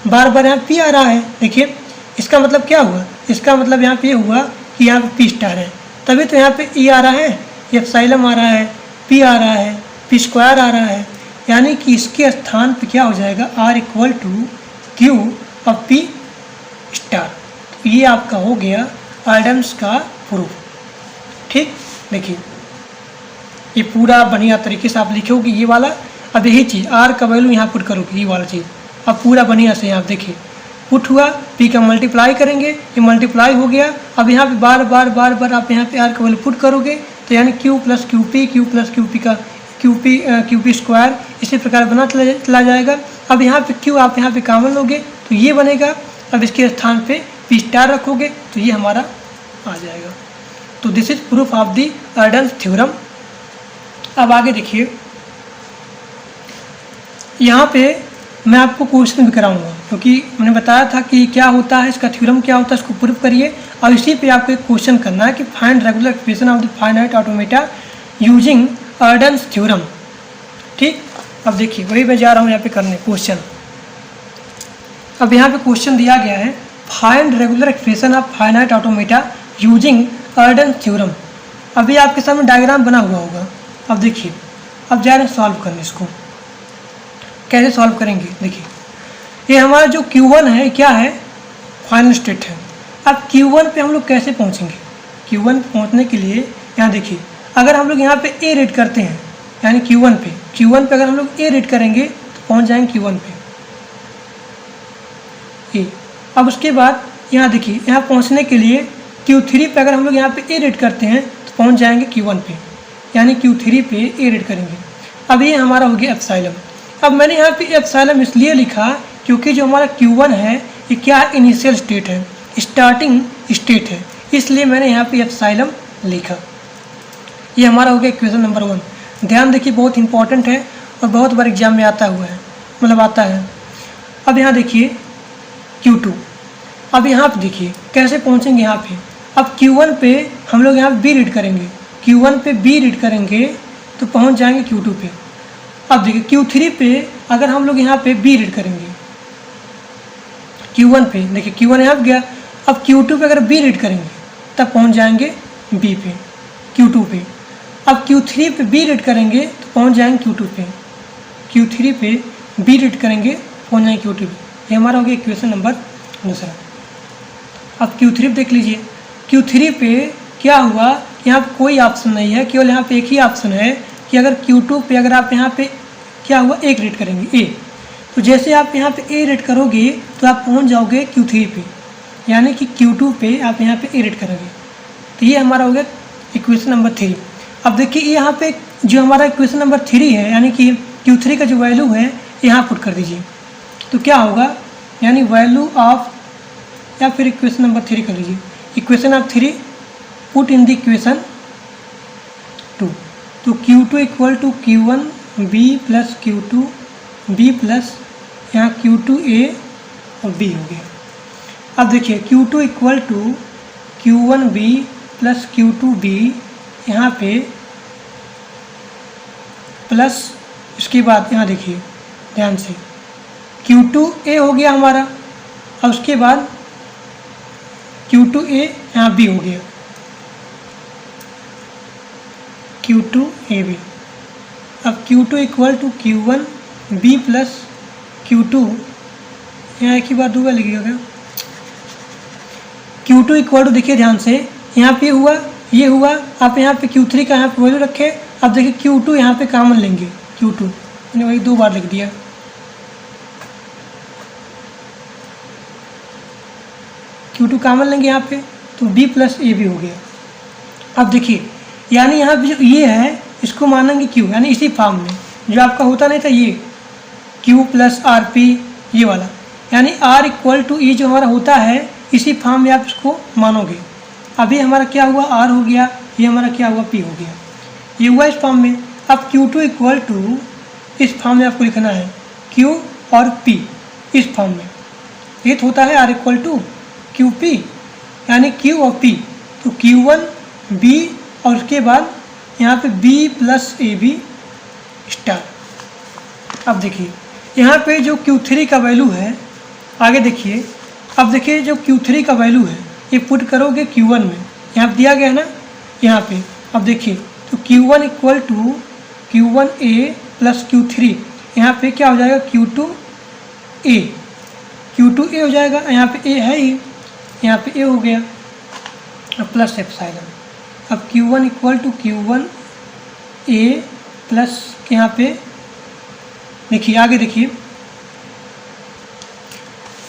बार बार यहाँ पी आ रहा है। देखिए इसका मतलब क्या हुआ, इसका मतलब यहाँ पे ये हुआ कि यहाँ पे पी स्टार है, तभी तो यहाँ पे ई आ रहा है, एप्सिलॉन आ रहा है, पी आ रहा है, पी स्क्वायर आ रहा है। यानी कि इसके स्थान पे क्या हो जाएगा आर इक्वल टू क्यू और पी स्टार। तो ये आपका हो गया एडम्स का प्रूफ, ठीक। देखिए ये पूरा बढ़िया तरीके से आप लिखोगे ये वाला। अब यही चीज़ आर का वैल्यू यहाँ पुट करोगे, ये वाला चीज़ अब पूरा बढ़िया से आप देखिए पुट हुआ, पी का मल्टीप्लाई करेंगे, ये मल्टीप्लाई हो गया। अब यहाँ पे बार बार आप यहाँ पे आर का वैल्यू पुट करोगे, तो यानी क्यू प्लस क्यू पी का क्यू पी स्क्वायर इसी प्रकार बना चला जाएगा। अब यहाँ पे क्यू आप यहाँ पे कॉमन लोगे तो ये बनेगा, अब इसके स्थान पे पी स्टार रखोगे तो ये हमारा आ जाएगा। तो this is proof of the Arden's theorem. अब आगे देखिए, यहाँ पे मैं आपको क्वेश्चन भी कराऊंगा, क्योंकि मैंने बताया था कि क्या होता है इसका थ्योरम, क्या होता है इसको प्रूफ करिए। और इसी पे आपको एक क्वेश्चन करना है कि find regular expression of the finite automata using Arden's theorem, ठीक। अब देखिए वही मैं जा रहा हूँ यहाँ पे करने क्वेश्चन। अब यहाँ पे क्वेश्चन दिया गया है find regular expression of finite automata using Arden's theorem. अभी आपके सामने डायग्राम बना हुआ होगा। अब देखिए अब जा रहे हैं सॉल्व करने, इसको कैसे सॉल्व करेंगे। देखिए ये हमारा जो Q1 है क्या है, फाइनल स्टेट है। अब Q1 पे हम लोग कैसे पहुँचेंगे, Q1 पहुँचने के लिए यहाँ देखिए अगर हम लोग यहाँ पे A रेड करते हैं, यानी Q1 पे अगर हम लोग A रेड करेंगे तो पहुँच जाएंगे Q1 पे A। अब उसके बाद यहाँ देखिए यहाँ पहुँचने के लिए Q3 पे अगर हम लोग यहाँ पे A रेड करते हैं तो पहुँच जाएंगे Q1 पे, यानी Q3 पे A रेड करेंगे। अब ये हमारा हो गया एप्सिलॉन। अब मैंने यहाँ पे एप्सिलॉन इसलिए लिखा क्योंकि जो हमारा Q1 है ये क्या है, इनिशियल स्टेट है, स्टार्टिंग स्टेट है, इसलिए मैंने यहाँ पे एप्सिलॉन लिखा। ये हमारा हो गया इक्वेशन नंबर 1। ध्यान देखिए बहुत इंपॉर्टेंट है और बहुत बार एग्जाम में आता हुआ है, मतलब आता है। अब यहाँ देखिए Q2, अब यहाँ पे देखिए कैसे पहुँचेंगे यहाँ पे। अब Q1 पे हम लोग यहाँ B रीड करेंगे, Q1 पे B रीड करेंगे तो पहुँच जाएंगे Q2 पे। अब देखिए Q3 पे अगर हम लोग यहाँ पे B रीड करेंगे Q1 पे, देखिए Q1 यहाँ पे गया। अब Q2 पे अगर B रीड करेंगे तब पहुँच जाएंगे B पे, Q2 पे। अब Q3 पे B रीड करेंगे तो पहुँच जाएंगे Q2 पे, Q3 पे B रीड करेंगे पहुँच जाएंगे Q2 पे। ये हमारा हो गया इक्वेशन नंबर दूसरा। अब Q3 पे देख लीजिए, Q3 पे क्या हुआ, यहाँ पे कोई ऑप्शन नहीं है, केवल यहाँ पे एक ही ऑप्शन है कि अगर Q2 पे अगर आप यहाँ पे क्या हुआ एक रेड करेंगे A, तो जैसे आप यहाँ पे A रेड करोगे तो आप पहुँच जाओगे Q3 पे, यानी कि Q2 पे आप यहाँ पे A रेड करोगे। तो ये हमारा हो गया इक्वेशन नंबर 3। अब देखिए यहाँ पे जो हमारा इक्वेशन नंबर 3 है, यानी कि Q3 का जो वैल्यू है यहाँ पुट कर दीजिए, तो क्या होगा, यानी वैल्यू ऑफ, या फिर इक्वेशन नंबर 3 कर लीजिए, equation of 3 put in the equation 2। तो Q2 equal to Q1 B plus Q2 B plus यहाँ Q2A और B हो गया। अब देखिए Q2 equal to Q1 B plus Q2 B, यहाँ पे प्लस इसके बाद यहाँ देखिए ध्यान से Q2A हो गया हमारा, और उसके बाद Q2A यहाँ B हो गया, Q2AB। अब Q2 equal to Q1 B plus Q2, यहाँ एक ही बार दूसरा लिखिएगा क्या, Q2 इक्वल टू देखिए ध्यान से यहाँ पे हुआ ये हुआ। आप यहाँ पे Q3 का यहाँ पे वैल्यू रखे। अब देखिए Q2 यहाँ पे कॉमन लेंगे, Q2 मैंने वही 2 बार लिख दिया। Q2 कॉमन लेंगे यहाँ पे तो B प्लस ए भी हो गया। अब देखिए यानी यहाँ पे जो ये है इसको मानेंगे Q, यानी इसी फॉर्म में जो आपका होता नहीं था ये Q प्लस आर पी ये वाला, यानी R इक्वल टू ई जो हमारा होता है इसी फॉर्म में आप इसको मानोगे। अभी हमारा क्या हुआ, R हो गया, ये हमारा क्या हुआ, P हो गया, ये हुआ इस फॉर्म में। अब Q2 इक्वल टू इस फॉर्म में आपको लिखना है Q और P इस फॉर्म में। ये तो होता है R इक्वल टू QP, यानी Q और P, तो Q1 B और उसके बाद यहाँ पे B plus A B star. अब देखिए यहाँ पे जो Q3 का वैल्यू है, आगे देखिए, अब देखिए जो Q3 का वैल्यू है ये पुट करोगे Q1 में, यहाँ पे दिया गया है ना यहाँ पे। अब देखिए तो Q1 equal to Q1A plus Q3, यहाँ पे क्या हो जाएगा Q2A हो जाएगा, यहाँ पे A है ही, यहाँ पे A हो गया प्लस एप्सिलॉन। अब Q1 equal to Q1A plus यहाँ पे देखिए, आगे देखिए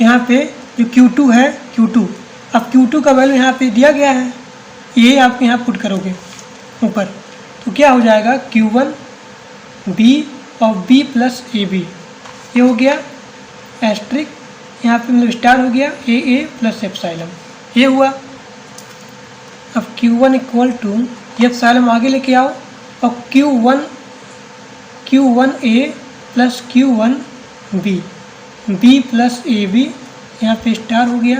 यहाँ पे जो Q2 है Q2, अब Q2 का वैल्यू यहाँ पे दिया गया है, ये आप यहाँ पुट करोगे ऊपर तो क्या हो जाएगा Q1 B और B प्लस ए बी, ये हो गया एस्ट्रिक, यहाँ पे मतलब स्टार हो गया ए प्लस एप्सिलॉन, ये हुआ। अब Q1 इक्वल टू ये एप्सिलॉन आगे लेके आओ और Q1A plus Q1B, B plus A B, यहाँ पे स्टार हो गया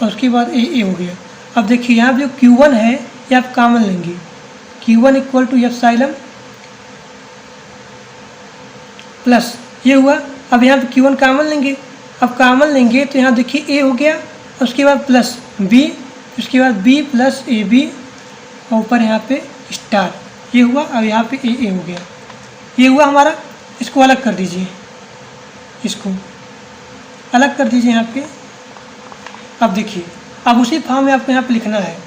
और उसके बाद ए हो गया। अब देखिए यहाँ जो Q1 है ये आप कॉमन लेंगे, Q1 equal to epsilon plus ये हुआ। अब यहाँ पे Q1 कॉमन लेंगे, अब कॉमन लेंगे तो यहाँ देखिए A हो गया और उसके बाद प्लस B, उसके बाद B प्लस ए बी और ऊपर यहाँ पे स्टार, ये हुआ। अब यहाँ पे ए हो गया, ये हुआ हमारा। इसको अलग कर दीजिए, इसको अलग कर दीजिए यहाँ पे। अब देखिए अब उसी फॉर्म में आपको यहाँ पे लिखना है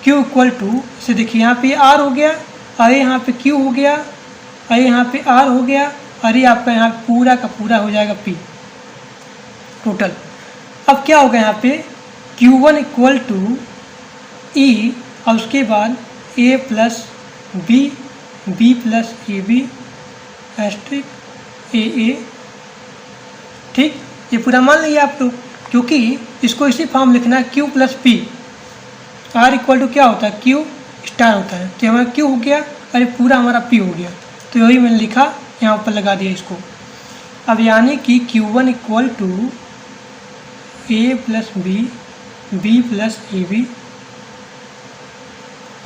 Q इक्वल टू, इसे देखिए यहाँ पे R हो गया और ये यहाँ पे Q हो गया और ये यहाँ पे R हो गया और ये आपका यहाँ पूरा का पूरा हो जाएगा P टोटल। अब क्या होगा यहाँ पे Q1 इक्वल टू E और उसके बाद A plus B plus A B asterisk A, ठीक, ये पूरा मान लीजिए आप लोग, क्योंकि इसको इसी फॉर्म लिखना है Q plus P। R equal to क्या होता है Q स्टार होता है, तो हमारा Q हो गया और ये पूरा हमारा P हो गया, तो यही मैंने लिखा यहाँ ऊपर लगा दिया इसको। अब यानी कि Q1 equal to A plus B plus A B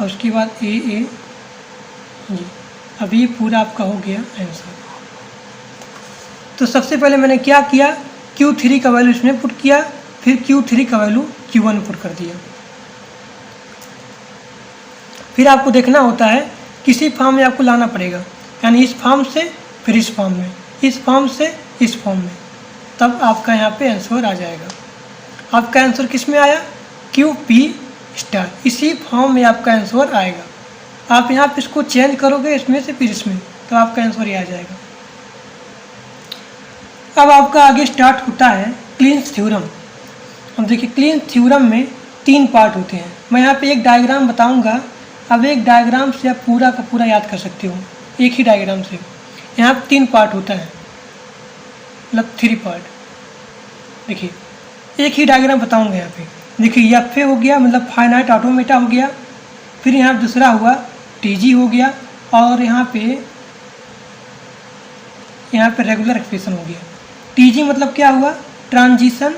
और उसके बाद ए जी। अब ये पूरा आपका हो गया आंसर। तो सबसे पहले मैंने क्या किया, Q3 का वैल्यू इसमें पुट किया, फिर Q3 का वैल्यू Q1 में पुट कर दिया। फिर आपको देखना होता है किसी फॉर्म में आपको लाना पड़ेगा, यानी इस फॉर्म से फिर इस फॉर्म में, इस फॉर्म से इस फॉर्म में, तब आपका यहाँ पे आंसर आ जाएगा। आपका आंसर किस में आया, QP स्टार, इसी फॉर्म में आपका आंसर आएगा। आप यहाँ पे इसको चेंज करोगे इसमें से फिर इसमें, तो आपका आंसर ये आ जाएगा। अब आपका आगे स्टार्ट होता है क्लीन्स थ्योरम। अब देखिए क्लीन्स थ्योरम में 3 पार्ट होते हैं। मैं यहाँ पे एक डायग्राम बताऊंगा, अब एक डायग्राम से आप पूरा का पूरा याद कर सकते हो, एक ही डायग्राम से। यहाँ पे 3 पार्ट होता है, मतलब 3 पार्ट। देखिए एक ही डायग्राम बताऊंगा यहाँ पे। देखिए एफ हो गया, मतलब फाइनाइट ऑटोमेटा हो गया, फिर यहाँ दूसरा हुआ TG हो गया, और यहाँ पे रेगुलर एक्सप्रेशन हो गया। TG मतलब क्या हुआ, ट्रांजिशन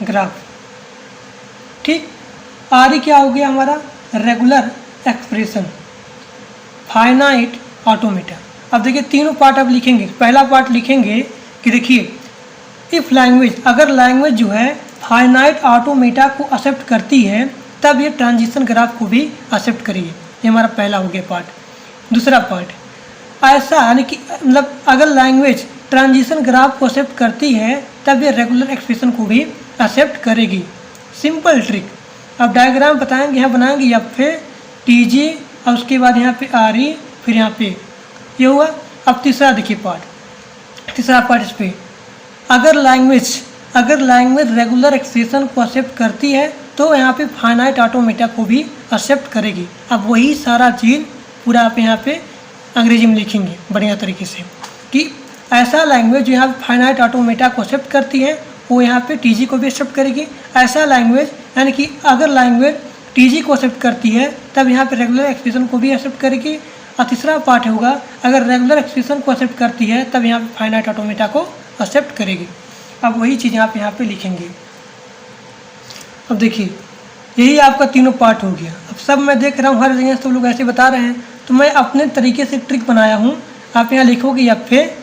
ग्राफ, ठीक। RE क्या हो गया हमारा, रेगुलर एक्सप्रेशन, फाइनाइट ऑटोमेटा। अब देखिए तीनों पार्ट अब लिखेंगे। पहला पार्ट लिखेंगे कि देखिए इफ़ लैंग्वेज, अगर लैंग्वेज जो है फाइनाइट ऑटोमेटा को एक्सेप्ट करती है तब ये ट्रांजिशन ग्राफ को भी एक्सेप्ट करिए। ये हमारा पहला हो गया पार्ट। दूसरा पार्ट ऐसा, यानी कि मतलब अगर लैंग्वेज ट्रांजिशन ग्राफ को एक्सेप्ट करती है तब ये रेगुलर एक्सप्रेशन को भी एक्सेप्ट करेगी। सिंपल ट्रिक, अब डायग्राम बताएंगे, यहाँ बनाएंगे या फिर टी जी और उसके बाद यहाँ पे आर ई, फिर यहाँ पे ये हुआ। अब तीसरा देखिए पार्ट, तीसरा पार्ट इस पे, अगर लैंग्वेज रेगुलर एक्सप्रेशन को एक्सेप्ट करती है तो यहाँ पे फाइनाइट ऑटोमेटा को भी एक्सेप्ट करेगी। अब वही सारा चीज़ पूरा आप यहाँ पे अंग्रेजी में लिखेंगे बढ़िया तरीके से कि ऐसा लैंग्वेज जो यहाँ पे फाइनाइट ऑटोमेटा को एक्सेप्ट करती है वो यहाँ पे टीजी को भी एक्सेप्ट करेगी। ऐसा लैंग्वेज यानी कि अगर लैंग्वेज टीजी को एक्सेप्ट करती है तब यहाँ पे रेगुलर एक्सप्रेशन को भी एक्सेप्ट करेगी। और तीसरा पार्ट होगा, अगर रेगुलर एक्सप्रेशन को एक्सेप्ट करती है तब यहाँ पे फाइनाइट ऑटोमेटा को एक्सेप्ट करेगी। अब वही चीज़ आप यहाँ पे लिखेंगे। अब देखिए यही आपका तीनों पार्ट हो गया। अब सब मैं देख रहा हूँ हर जगह सब लोग ऐसे बता रहे हैं, तो मैं अपने तरीके से ट्रिक बनाया हूँ। आप यहाँ लिखोगे या फिर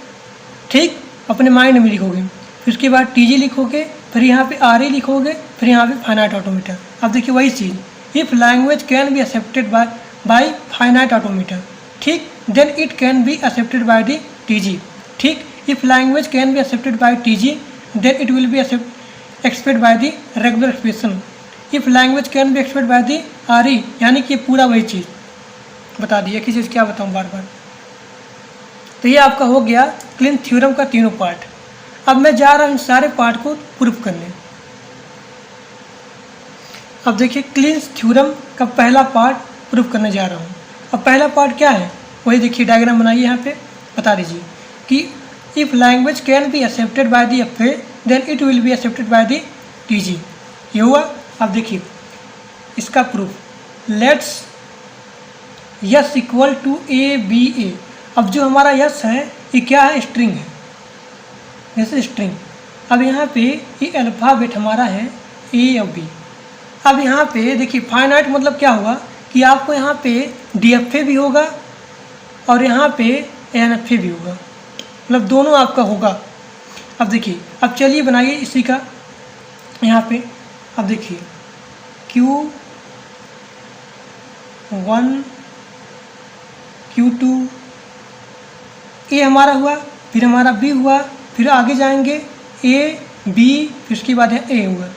ठीक अपने माइंड में लिखोगे, फिर उसके बाद टीजी लिखोगे, फिर यहाँ पे आर ई लिखोगे, फिर यहाँ पे फाइनाइट ऑटोमेटा। अब देखिए वही चीज़, if language can be accepted by finite automata, ठीक, then it can be accepted by the TG, ठीक। If language can be accepted by TG then it will be expected by the regular expression. If language can be expected by the R E, यानी कि पूरा वही चीज़ बता दी। एक ही चीज़ क्या बताऊँ बार बार। तो ये आपका हो गया क्लीन थ्योरम का तीनों पार्ट। अब मैं जा रहा हूँ इन सारे पार्ट को प्रूफ करने। अब देखिए क्लीन थ्योरम का पहला पार्ट प्रूफ करने जा रहा हूँ। अब पहला पार्ट क्या है वही देखिए, डायग्राम बनाइए यहाँ पे, बता दीजिए कि if language can be accepted by the F A then it will be accepted by the T G. ये हुआ। अब देखिए इसका proof, let's S equal to A B A. अब जो हमारा यस है ये क्या है, स्ट्रिंग है, जैसे स्ट्रिंग। अब यहाँ पे ये अल्फ़ाबेट हमारा है ए और बी। अब यहाँ पे देखिए फाइनाइट मतलब क्या हुआ कि आपको यहाँ पे डी एफ ए भी होगा और यहाँ पे एन एफ ए भी होगा, मतलब दोनों आपका होगा। अब देखिए, अब चलिए बनाइए इसी का यहाँ पे। अब देखिए Q1 Q2 ए हमारा हुआ, फिर हमारा बी हुआ, फिर आगे जाएंगे ए बी, फिर उसके बाद ए हुआ,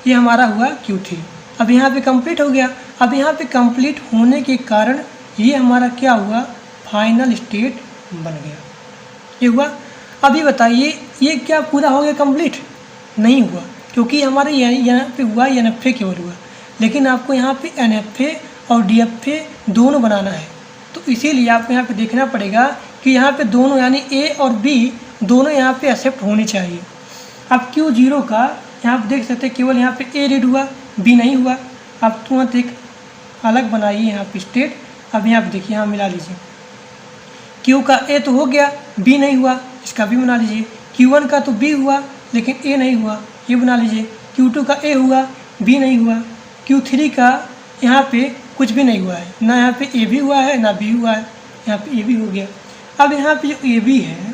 ये हमारा हुआ Q3। अब यहाँ पे कंप्लीट हो गया। अब यहाँ पे कंप्लीट होने के कारण ये हमारा क्या हुआ, फाइनल स्टेट बन गया, ये हुआ। अभी बताइए ये क्या पूरा हो गया कंप्लीट? नहीं हुआ, क्योंकि हमारे यहाँ पे हुआ एन एफ ए केवल हुआ, लेकिन आपको यहाँ पे एन एफ ए और डी एफ ए दोनों बनाना है। तो इसीलिए आपको यहाँ पे देखना पड़ेगा कि यहाँ पे दोनों यानी ए और बी दोनों यहाँ पे एक्सेप्ट होनी चाहिए। अब Q0 का यहाँ पे देख सकते हैं केवल यहाँ पे ए रीड हुआ, बी नहीं हुआ। आप तुरंत एक अलग बनाइए यहाँ पे स्टेट। अब यहाँ पे देखिए, यहाँ मिला लीजिए, Q का ए तो हो गया, बी नहीं हुआ, इसका भी बना लीजिए। Q1 का तो बी हुआ लेकिन ए नहीं हुआ, ये बना लीजिए। Q2 का ए हुआ, बी नहीं हुआ। Q3 का यहाँ पे कुछ भी नहीं हुआ है, ना यहाँ पे ए भी हुआ है ना बी हुआ है, यहाँ पे ए भी हो गया। अब यहाँ पे जो ए बी है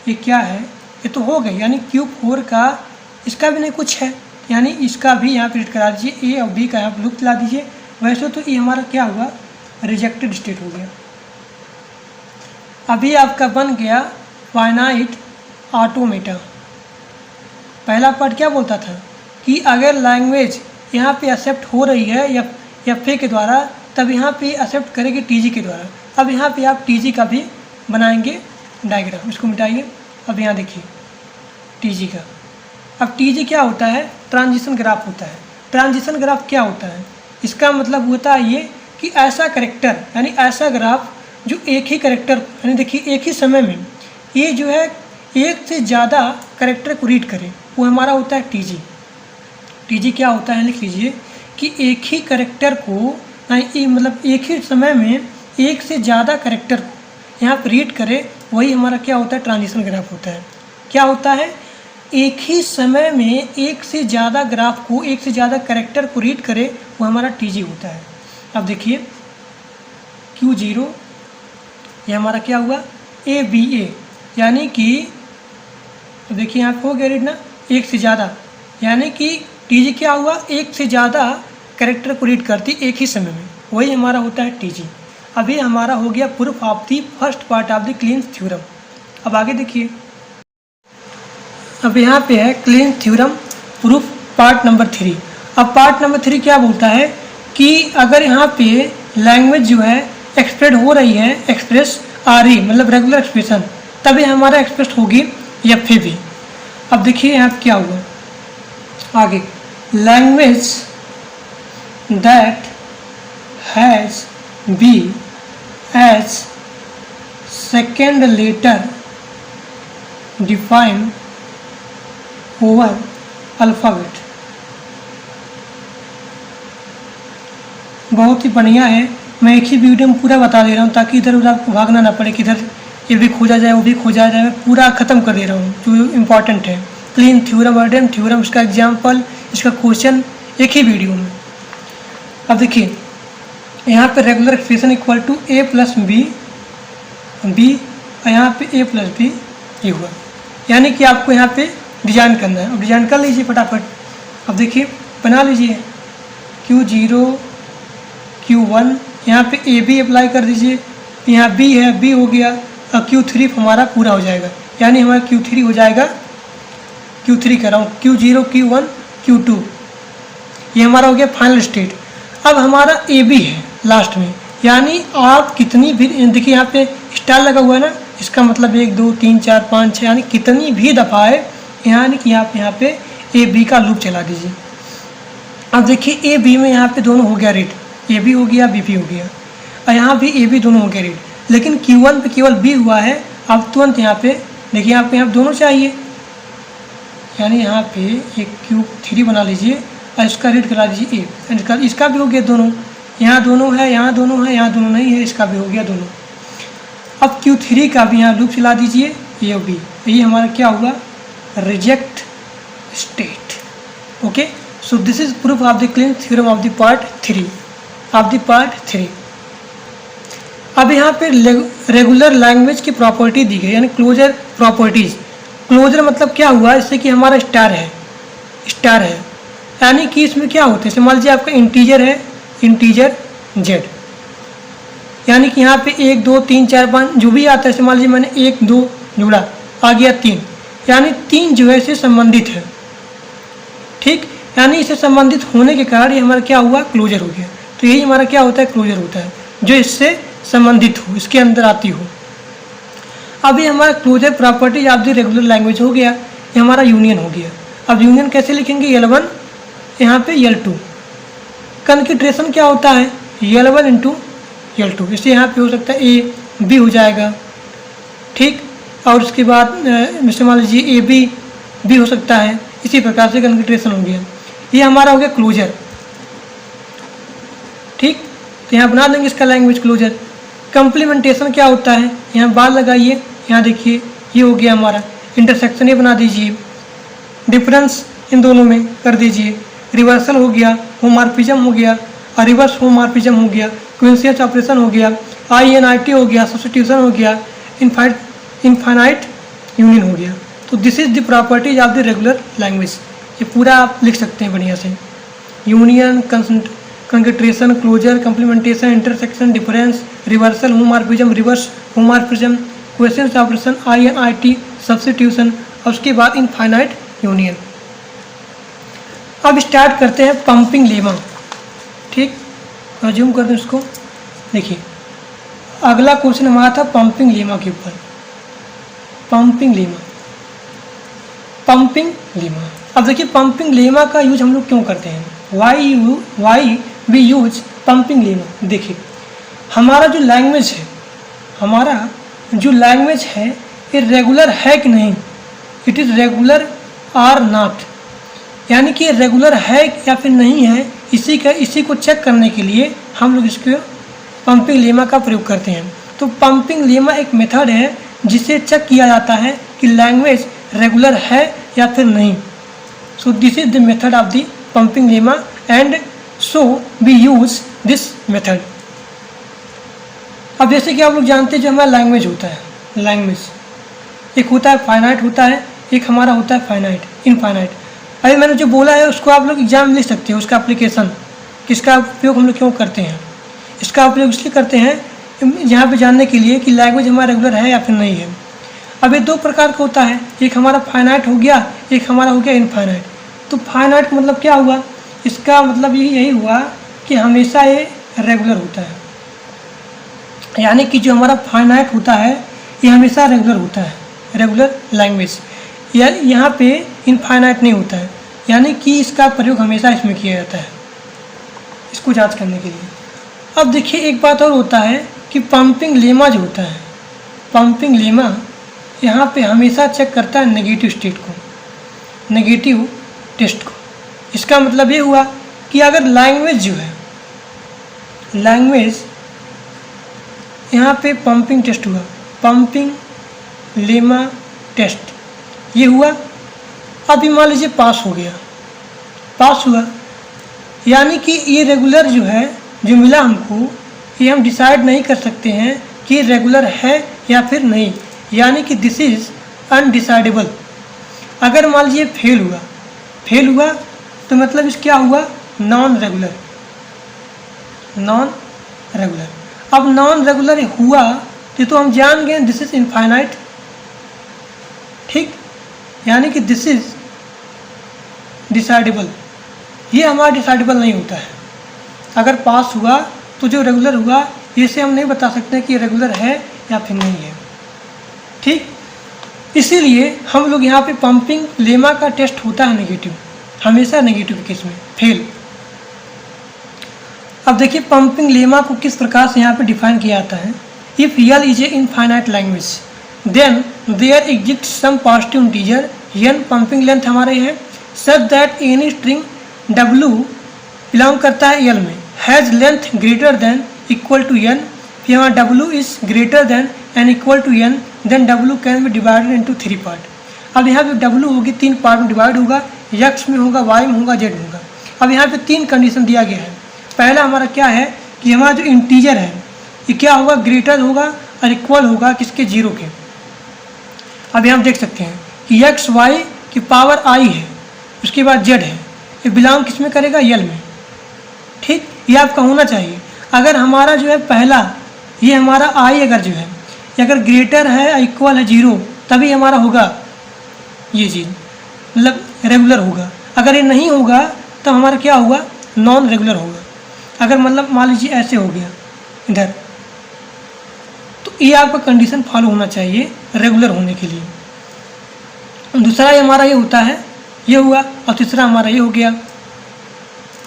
ये क्या है, ये तो हो गई, यानी Q4 का इसका भी नहीं कुछ है, यानी इसका भी यहाँ पे रीड करा दीजिए। ए और बी का यहाँ पे लुप्त ला दीजिए। वैसे तो ये हमारा क्या हुआ, रिजेक्टेड स्टेट हो गया। अभी आपका बन गया फाइनाइट ऑटोमेटा। पहला पार्ट क्या बोलता था कि अगर लैंग्वेज यहाँ पे एक्सेप्ट हो रही है या एफ ए के द्वारा, तब यहाँ पे एक्सेप्ट करेगी टीजी के द्वारा। अब यहाँ पे आप टीजी का भी बनाएंगे डायग्राम, इसको मिटाइए। अब यहाँ देखिए टीजी का। अब टीजी क्या होता है, ट्रांजिशन ग्राफ होता है। ट्रांजिशन ग्राफ क्या होता है, इसका मतलब होता है ये कि ऐसा करेक्टर यानी ऐसा ग्राफ जो एक ही करेक्टर यानी देखिए एक ही समय में ये जो है एक से ज़्यादा करेक्टर को रीड करे, वो हमारा होता है टीजी। टीजी क्या होता है, लिख लीजिए कि एक ही करेक्टर को मतलब एक ही समय में एक से ज़्यादा करेक्टर को यहाँ पर रीड करे, वही हमारा क्या होता है, ट्रांजिशन ग्राफ होता है। क्या होता है, एक ही समय में एक से ज़्यादा ग्राफ को एक से ज़्यादा करेक्टर को रीड करे, वो हमारा टीजी होता है। अब देखिए Q0 ये हमारा क्या हुआ, ए बी ए, यानी कि देखिए यहाँ पे हो गया रीड ना, एक से ज़्यादा, यानी कि टीजी क्या हुआ, एक से ज़्यादा कैरेक्टर को रीड करती एक ही समय में, वही हमारा होता है टीजी। अभी हमारा हो गया proof of the first part of the clean theorem. अब आगे देखिए, अब यहाँ पे है Kleene theorem proof part number 3। अब पार्ट नंबर 3 क्या बोलता है कि अगर यहाँ पे लैंग्वेज जो है एक्सप्रेस हो रही है, एक्सप्रेस आ रही मतलब रेगुलर एक्सप्रेशन, तभी हमारा एक्सप्रेस होगी एफ अब देखिए यहाँ पे क्या हुआ आगे, language that has B as second letter defined over alphabet. बहुत ही बढ़िया है, मैं एक ही वीडियो में पूरा बता दे रहा हूँ ताकि इधर उधर आपको भागना ना पड़े कि इधर ये भी खोजा जाए वो भी खोजा जाए, मैं पूरा ख़त्म कर दे रहा हूँ जो इम्पॉर्टेंट है। क्लीन थ्योरम, वर्डन थ्योरम, इसका एग्जाम्पल, इसका क्वेश्चन एक ही वीडियो में। अब देखिए यहाँ पे regular expression equal to A plus B और यहाँ पे ए प्लस बी ये हुआ, यानी कि आपको यहाँ पे डिजाइन करना है। अब डिजाइन कर लीजिए फटाफट। अब देखिए बना लीजिए Q0 Q1, यहाँ पे ए बी अप्लाई कर दीजिए, यहाँ बी है बी हो गया और Q3 हमारा पूरा हो जाएगा, यानी हमारा Q3 हो जाएगा, Q3 कर रहा हूँ, Q0 Q1 Q2 ये हमारा हो गया फाइनल स्टेट। अब हमारा ए बी है लास्ट में, यानी आप कितनी भी, देखिए यहाँ पे स्टार लगा हुआ है ना, इसका मतलब 1 2 3 4 5 6 यानी कितनी भी दफ़ा है, यानी कि आप यहाँ पे ए बी का लूप चला दीजिए। अब देखिए ए बी में यहाँ पे दोनों हो गया रेड, ए बी हो गया बी बी हो गया और यहाँ भी ए बी दोनों हो गया रेड, लेकिन Q1 पे केवल बी हुआ है। अब तुरंत यहाँ पे देखिए आपको यहाँ पे दोनों चाहिए, यानी यहाँ पे एक Q3 बना लीजिए और इसका रीड करा दीजिए ए, इसका भी हो गया दोनों, यहाँ दोनों है यहाँ दोनों है यहाँ दोनों नहीं है, इसका भी हो गया दोनों। अब Q3 का भी यहाँ लूप चला दीजिए ए और बी, ये हमारा क्या हुआ, reject state. Okay, so this is proof of the clean theorem of the part 3। अब यहाँ पे रेगुलर लैंग्वेज की प्रॉपर्टी दी गई, यानी क्लोजर प्रॉपर्टीज। क्लोजर मतलब क्या हुआ, इससे कि हमारा स्टार है, यानी कि इसमें क्या होता है, मान लीजिए आपका इंटीजर है, इंटीजर जेड, यानी कि यहाँ पे 1 2 3 4 5 जो भी आता है, मान लीजिए मैंने 1 2 जोड़ा आ गया 3, यानी 3 जो है इससे संबंधित है, ठीक, यानी इससे संबंधित होने के कारण ये हमारा क्या हुआ, क्लोजर हो गया। तो यही हमारा क्या होता है, क्लोजर होता है, जो इससे संबंधित हो, इसके अंदर आती हो। अब ये हमारा closure property of the regular language हो गया, ये हमारा यूनियन हो गया। अब यूनियन कैसे लिखेंगे, L1 यहाँ पे L2, कन्फिग्रेशन क्या होता है, L1 इंटू L2, इससे यहाँ पे हो सकता है ए बी हो जाएगा, ठीक, और उसके बाद जैसे मान लीजिए ए बी भी हो सकता है, इसी प्रकार से कन्फिग्रेशन हो गया। ये हमारा हो गया क्लोजर, ठीक, तो यहाँ बना देंगे इसका लैंग्वेज क्लोजर। कंप्लीमेंटेशन क्या होता है, यहाँ बार लगाइए, यहाँ देखिए ये हो गया हमारा इंटरसेक्शन, ये बना दीजिए, डिफरेंस इन दोनों में कर दीजिए, रिवर्सल हो गया, होमॉर्फिज्म हो गया और रिवर्स होमॉर्फिज्म हो गया, क्विंसियस ऑपरेशन हो गया, INIT हो गया, सब्स्टिट्यूशन हो गया, इनफाइनाइट यूनियन हो गया। तो this is the properties of the regular language, ये पूरा आप लिख सकते हैं बढ़िया से, union, concatenation, closure, complementation, intersection, difference, reversal, homomorphism, reverse homomorphism, quotient operation, INIT, substitution और उसके बाद इनफाइनाइट यूनियन। अब स्टार्ट करते हैं पंपिंग लेमा, ठीक, जूम कर दें इसको, देखिए अगला क्वेश्चन हमारा था पंपिंग लेमा के ऊपर, पंपिंग लेमा। अब देखिए पंपिंग लेमा का यूज हम लोग क्यों करते हैं, why we use pumping lemma. देखिए हमारा जो लैंग्वेज है ये रेगुलर है कि नहीं, it is regular or not, यानी कि रेगुलर है या फिर नहीं है, इसी को चेक करने के लिए हम लोग इसको पंपिंग लेमा का प्रयोग करते हैं। तो पंपिंग लेमा एक मेथड है जिसे चेक किया जाता है कि लैंग्वेज रेगुलर है या फिर नहीं। So this is the method of the pumping lemma and so we use this method. अब जैसे कि आप लोग जानते हैं जो हमारा लैंग्वेज होता है, लैंग्वेज एक होता है फाइनाइट होता है, एक हमारा होता है फाइनाइट, इनफाइनाइट। अभी मैंने जो बोला है उसको आप लोग एग्जाम में लिख सकते हैं, उसका एप्लीकेशन, किसका उपयोग हम लोग क्यों करते हैं, इसका उपयोग इसलिए करते हैं यहाँ पे जानने के लिए कि लैंग्वेज हमारा रेगुलर है या फिर नहीं है। अब ये 2 प्रकार का होता है, एक हमारा फाइनाइट हो गया, एक हमारा हो गया इनफाइनाइट। तो फाइनाइट मतलब क्या हुआ, इसका मतलब यही हुआ कि हमेशा ये रेगुलर होता है, यानी कि जो हमारा फाइनाइट होता है ये हमेशा रेगुलर होता है, रेगुलर लैंग्वेज। यहाँ पे इनफाइनाइट नहीं होता है, यानी कि इसका प्रयोग हमेशा इसमें किया जाता है, इसको जांच करने के लिए। अब देखिए एक बात और होता है कि पंपिंग लेमा जो होता है, पंपिंग लेमा यहाँ पे हमेशा चेक करता है नेगेटिव स्टेट को, नेगेटिव टेस्ट को। इसका मतलब ये हुआ कि अगर लैंग्वेज जो है, लैंग्वेज यहाँ पे पंपिंग टेस्ट हुआ, पंपिंग लेमा टेस्ट ये हुआ, अभी मान लीजिए पास हो गया, पास हुआ, यानी कि ये रेगुलर जो है जो मिला हमको, ये हम डिसाइड नहीं कर सकते हैं कि ये रेगुलर है या फिर नहीं, यानी कि दिस इज़ अनडिसाइडेबल। अगर मान लीजिए फेल हुआ, फेल हुआ तो मतलब इस क्या हुआ, नॉन रेगुलर, नॉन रेगुलर। अब नॉन रेगुलर हुआ तो हम जान गए दिस इज इनफाइनाइट, ठीक, यानी कि दिस इज डिसाइडेबल, ये हमारा डिसाइडेबल नहीं होता है। अगर पास हुआ तो जो रेगुलर हुआ इसे हम नहीं बता सकते कि ये रेगुलर है या फिर नहीं है, ठीक। इसीलिए हम लोग यहाँ पे पंपिंग लेमा का टेस्ट होता है नेगेटिव, हमेशा नेगेटिव केस में, फेल। अब देखिए पंपिंग लेमा को किस प्रकार से यहाँ पे डिफाइन किया जाता है। If L is a infinite language then there exist some positive integer N, pumping length हमारे है, such that any string W belong करता है यल में, has length greater than equal to N, फिर हमारा W is greater than N equal to N, then W can be divided into 3 part. अब यहाँ पे डब्ल्यू होगी 3 पार्ट में डिवाइड होगा, एक्स में होगा, वाई में होगा, जेड होगा। अब यहाँ पे 3 कंडीशन दिया गया है। पहला हमारा क्या है कि हमारा जो इंटीजर है ये क्या होगा, ग्रेटर होगा और इक्वल होगा किसके, 0 के। अब यहाँ देख सकते हैं कि एक्स वाई की पावर आई है, उसके बाद जेड है, ये बिलोंग किस में करेगा, यल में, ठीक। ये आपका होना चाहिए। अगर हमारा जो है पहला ये हमारा आई अगर जो है अगर ग्रेटर है इक्वल है 0 तभी हमारा होगा ये चीज़, मतलब रेगुलर होगा। अगर ये नहीं होगा तब हमारा क्या होगा, नॉन रेगुलर होगा। अगर मतलब मान लीजिए ऐसे हो गया इधर, तो ये आपका कंडीशन फॉलो होना चाहिए रेगुलर होने के लिए। दूसरा ये हमारा ये होता है, ये हुआ, और तीसरा हमारा ये हो गया।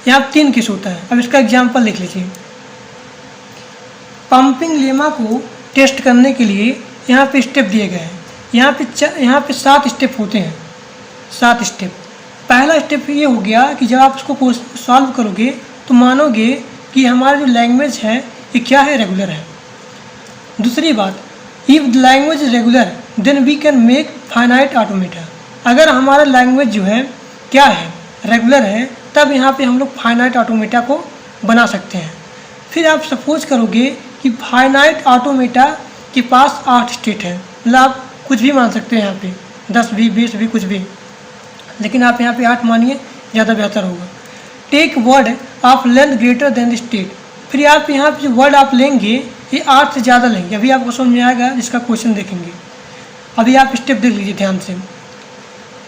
यहाँ 3 केस होता है। अब इसका एग्जाम्पल देख लीजिए। पंपिंग लेमा को टेस्ट करने के लिए यहाँ पे स्टेप दिए गए हैं। यहाँ पे 7 स्टेप होते हैं, 7 स्टेप। पहला स्टेप ये हो गया कि जब आप इसको सॉल्व करोगे तो मानोगे कि हमारा जो लैंग्वेज है ये क्या है, रेगुलर है। दूसरी बात, if the language is regular then we can make finite automata. अगर हमारा लैंग्वेज जो है क्या है, रेगुलर है, तब यहाँ पे हम लोग फाइनाइट ऑटोमेटा को बना सकते हैं। फिर आप सपोज करोगे कि फाइनाइट ऑटोमेटा के पास 8 स्टेट है, मतलब आप कुछ भी मान सकते हैं यहाँ पे, 10 भी, 20 भी, कुछ भी, लेकिन आप यहाँ पे 8 मानिए, ज़्यादा बेहतर होगा। Take word of length greater than the state. फिर आप यहाँ पे जो वर्ड आप लेंगे ये 8 से ज़्यादा लेंगे, अभी आपको समझ में आएगा जिसका क्वेश्चन देखेंगे। अभी आप स्टेप देख लीजिए ध्यान से।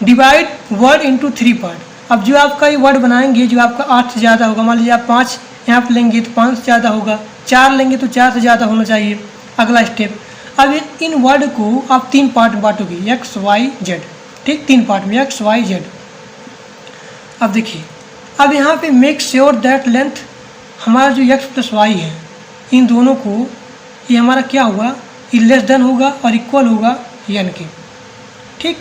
Divide word into 3 part. अब जो आपका ये वर्ड बनाएंगे जो आपका 8 से ज़्यादा होगा, मान लीजिए आप 5 यहाँ पर लेंगे तो 5 से ज़्यादा होगा, 4 लेंगे तो 4 से ज़्यादा होना चाहिए। अगला स्टेप, अब इन वर्ड को आप 3 पार्ट में बांटोगे, एक्स वाई जेड, ठीक, 3 पार्ट में एक्स वाई जेड। अब देखिए, अब यहाँ पे मेक श्योर दैट लेंथ हमारा जो एक्स प्लस वाई है, इन दोनों को ये हमारा क्या हुआ, ये लेस देन होगा और इक्वल होगा एन के, ठीक।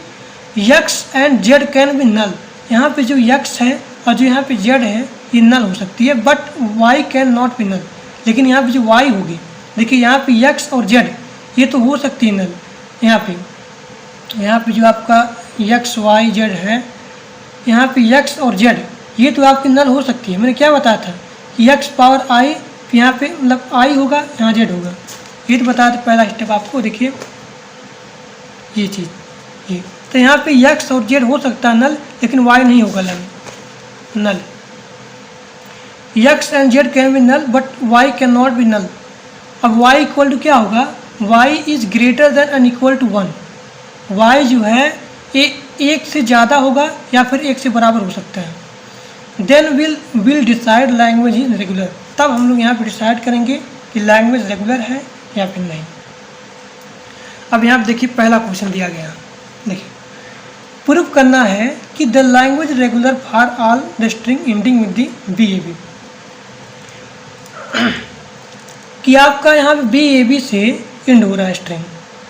X and Z can be null. यहाँ पे जो एक्स है और जो यहाँ पे जेड है ये नल हो सकती है, but Y can not be null. लेकिन यहाँ पे जो वाई होगी, देखिए यहाँ पे एक्स और जेड ये तो हो सकती है नल। यहाँ पे जो आपका एक्स वाई जेड है, यहाँ पे एक्स और जेड ये तो आपकी नल हो सकती है। मैंने क्या बताया था कि एक्स पावर आई, फिर यहाँ पे मतलब आई होगा, यहाँ जेड होगा, ये तो बताया था पहला स्टेप आपको। देखिए ये चीज़, ये तो यहाँ पे एक्स और जेड हो सकता है नल, लेकिन वाई नहीं होगा null. X and Z can be null but Y can not be null. अब वाई इक्वल टू क्या होगा, Y is greater than and equal to 1। Y जो है ये 1 से ज़्यादा होगा या फिर 1 से बराबर हो सकता है। Then will decide language is regular, तब हम लोग यहाँ पे डिसाइड करेंगे कि लैंग्वेज रेगुलर है या फिर नहीं। अब यहाँ पे देखिए पहला क्वेश्चन दिया गया, देखिए प्रूफ करना है कि the language regular for all the string ending with the BAB, कि आपका यहाँ पे BAB से एंड हो रहा है स्ट्रिंग।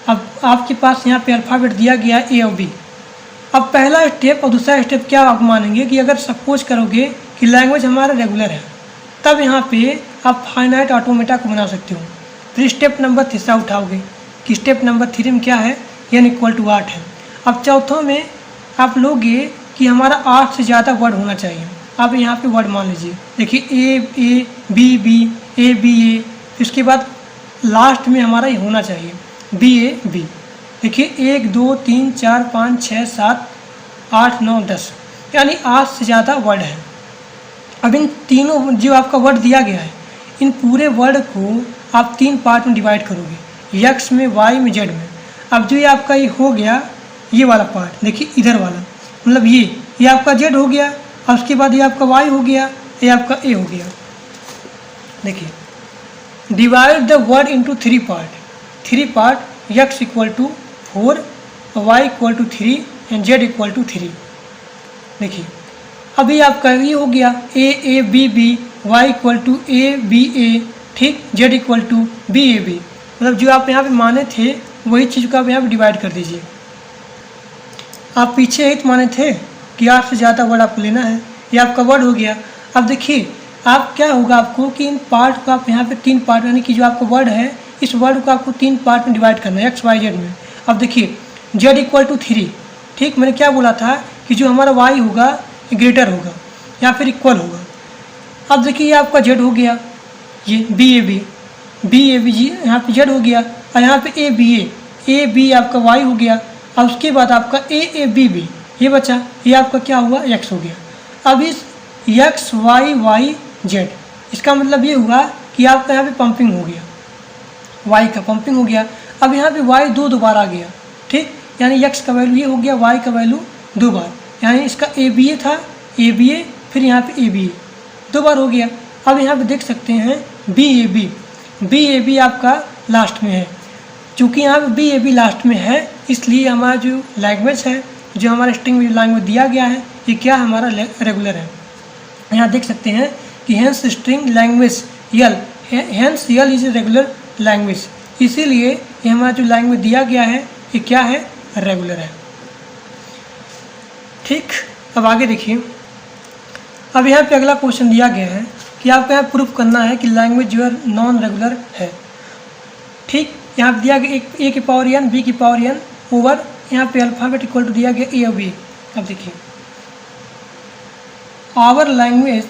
अब आपके पास यहाँ पे अल्फ़ाबेट दिया गया A और B। अब पहला स्टेप और दूसरा स्टेप क्या आप मानेंगे कि अगर सपोज करोगे कि लैंग्वेज हमारा रेगुलर है, तब यहाँ पे आप फाइनाइट ऑटोमेटा को बना सकते हो। फिर स्टेप नंबर तीसरा उठाओगे कि स्टेप नंबर 3 में क्या है, n = 8 है। अब चौथों में आप लोगे कि हमारा 8 से ज़्यादा वर्ड होना चाहिए। आप यहाँ पे वर्ड मान लीजिए, देखिए A B B A B A, इसके बाद लास्ट में हमारा ये होना चाहिए BAB। देखिए 1 2 3 4 5 6 7 8 9 10, यानी 8 से ज़्यादा वर्ड है। अब इन तीनों जो आपका वर्ड दिया गया है, इन पूरे वर्ड को आप 3 पार्ट में डिवाइड करोगे, X में, Y में, Z में। अब जो ये आपका ये हो गया, ये वाला पार्ट देखिए इधर वाला, मतलब ये आपका Z हो गया, और उसके बाद ये आपका Y हो गया, ये आपका A हो गया। देखिए divide the word into 3 part. 3 part, X = 4, Y = 3 and Z = 3। देखिए अभी आपका ये हो गया A B B, Y = A B A, ठीक, Z = B A B। मतलब जो आप यहाँ पे माने थे वही चीज़ को आप यहाँ पे डिवाइड कर दीजिए। आप पीछे ही तो माने थे कि 8 से ज़्यादा वर्ड आपको लेना है, ये आपका वर्ड हो गया। अब देखिए आप क्या होगा आपको कि इन पार्ट को आप यहाँ पे 3 पार्ट, यानी कि जो आपका वर्ड है इस वर्ड को आपको 3 पार्ट में डिवाइड करना है, X Y Z में। अब देखिए Z = 3, ठीक, मैंने क्या बोला था कि जो हमारा Y होगा ग्रेटर होगा या फिर इक्वल होगा। अब देखिए ये आपका Z हो गया, ये BAB जी यहाँ पे Z हो गया, और यहाँ पे AB आपका Y हो गया, और उसके बाद आपका AABB ये बचा, ये आपका क्या हुआ, X हो गया। अब इस X Y Z, इसका मतलब ये हुआ कि आपका यहाँ पे पंपिंग हो गया, Y का पंपिंग हो गया। अब यहाँ पे Y दो बार आ गया, ठीक, यानी X का वैल्यू ये हो गया, Y का वैल्यू 2 बार, यानी इसका ABA था, ABA, फिर यहाँ पे ABA 2 बार हो गया। अब यहाँ पे देख सकते हैं BAB आपका लास्ट में है। चूँकि यहाँ पे BAB लास्ट में है, इसलिए हमारा जो लैंग्वेज है, जो हमारा स्ट्रिंग में लैंग्वेज दिया गया है, ये क्या हमारा रेगुलर है। यहाँ देख सकते हैं कि hence string language L, hence L is a regular language, इसीलिए ये हमारा जो लैंग्वेज दिया गया है ये क्या है, रेगुलर है। ठीक, अब आगे देखिए। अब यहाँ पे अगला क्वेश्चन दिया गया है कि आपको यहाँ प्रूफ करना है कि लैंग्वेज जो है नॉन रेगुलर है। ठीक, यहाँ पे दिया गया A की पावर n B की पावर n ओवर यहाँ पे अल्फ़ाबेट इक्वल टू दिया गया A और B। अब देखिए our language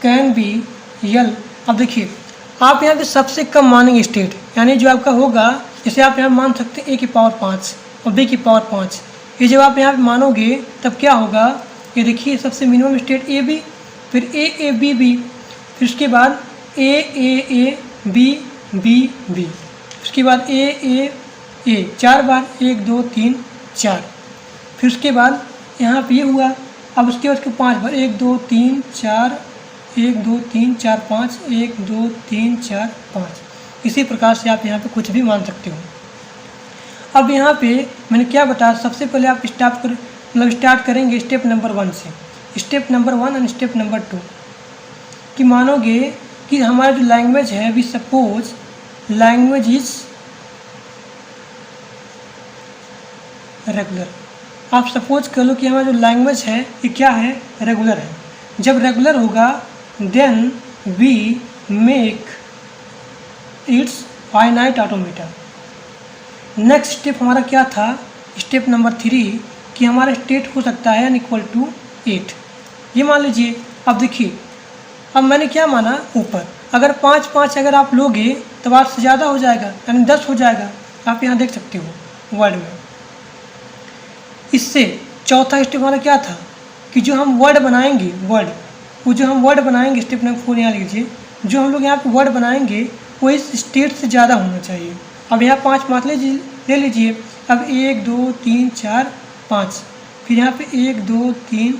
can be L. अब देखिए आप यहाँ पे सबसे कम मानेंगे स्टेट, यानी जो आपका होगा, जैसे आप यहाँ मान सकते हैं A की पावर 5 और B की पावर 5। ये जब आप यहाँ पे मानोगे तब क्या होगा, ये देखिए सबसे मिनिमम स्टेट AB, फिर AABB, फिर उसके बाद AAABBB, उसके बाद AAA 4 बार, 1 2 3 4, फिर उसके बाद यहाँ पे ये हुआ। अब उसके बाद 5 बार, 1 2 3 4, 1 2 3 4 5, 1 2 3 4 5। इसी प्रकार से आप यहाँ पे कुछ भी मान सकते हो। अब यहाँ पे मैंने क्या बताया, सबसे पहले आप स्टार्ट करेंगे स्टेप नंबर 1 से, step number 1 and step number 2 कि मानोगे कि हमारा जो लैंग्वेज है, we suppose language is regular. आप सपोज कर लो कि हमारा जो लैंग्वेज है ये क्या है, रेगुलर है। जब रेगुलर होगा then we make its finite automata. Next step हमारा क्या था, स्टेप नंबर 3 कि हमारा स्टेट हो सकता है इक्वल टू 8, ये मान लीजिए। अब देखिए अब मैंने क्या माना ऊपर, अगर 5 5 अगर आप लोगे तो 8 से ज़्यादा हो जाएगा, यानी 10 हो जाएगा। आप यहाँ देख सकते हो वर्ड में। इससे चौथा स्टेप हमारा क्या था कि जो हम वर्ड बनाएंगे, वो जो हम वर्ड बनाएंगे, स्टेप नंबर 4 यहाँ लीजिए, जो हम लोग यहाँ पे वर्ड बनाएंगे वो इस स्टेट से ज़्यादा होना चाहिए। अब यहाँ 5 मार्क ले लीजिए। अब 1 2 3 4 5, फिर यहाँ पे 1 2 3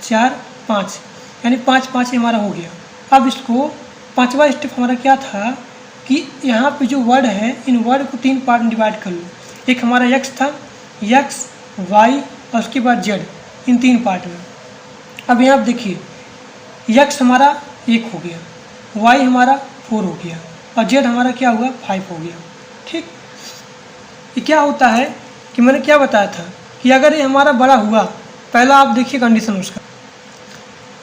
4 5, यानी 5 5 हमारा हो गया। अब इसको पांचवा स्टेप हमारा क्या था कि यहाँ पे जो वर्ड है इन वर्ड को 3 पार्ट में डिवाइड कर लो। एक हमारा x था, x, y और उसके बाद z, इन 3 पार्ट में। अब यहाँ पे देखिए x हमारा 1 हो गया, y हमारा 4 हो गया और z हमारा क्या हुआ 5 हो गया। ठीक, ये क्या होता है कि मैंने क्या बताया था कि अगर ये हमारा बड़ा हुआ, पहला आप देखिए कंडीशन उसका,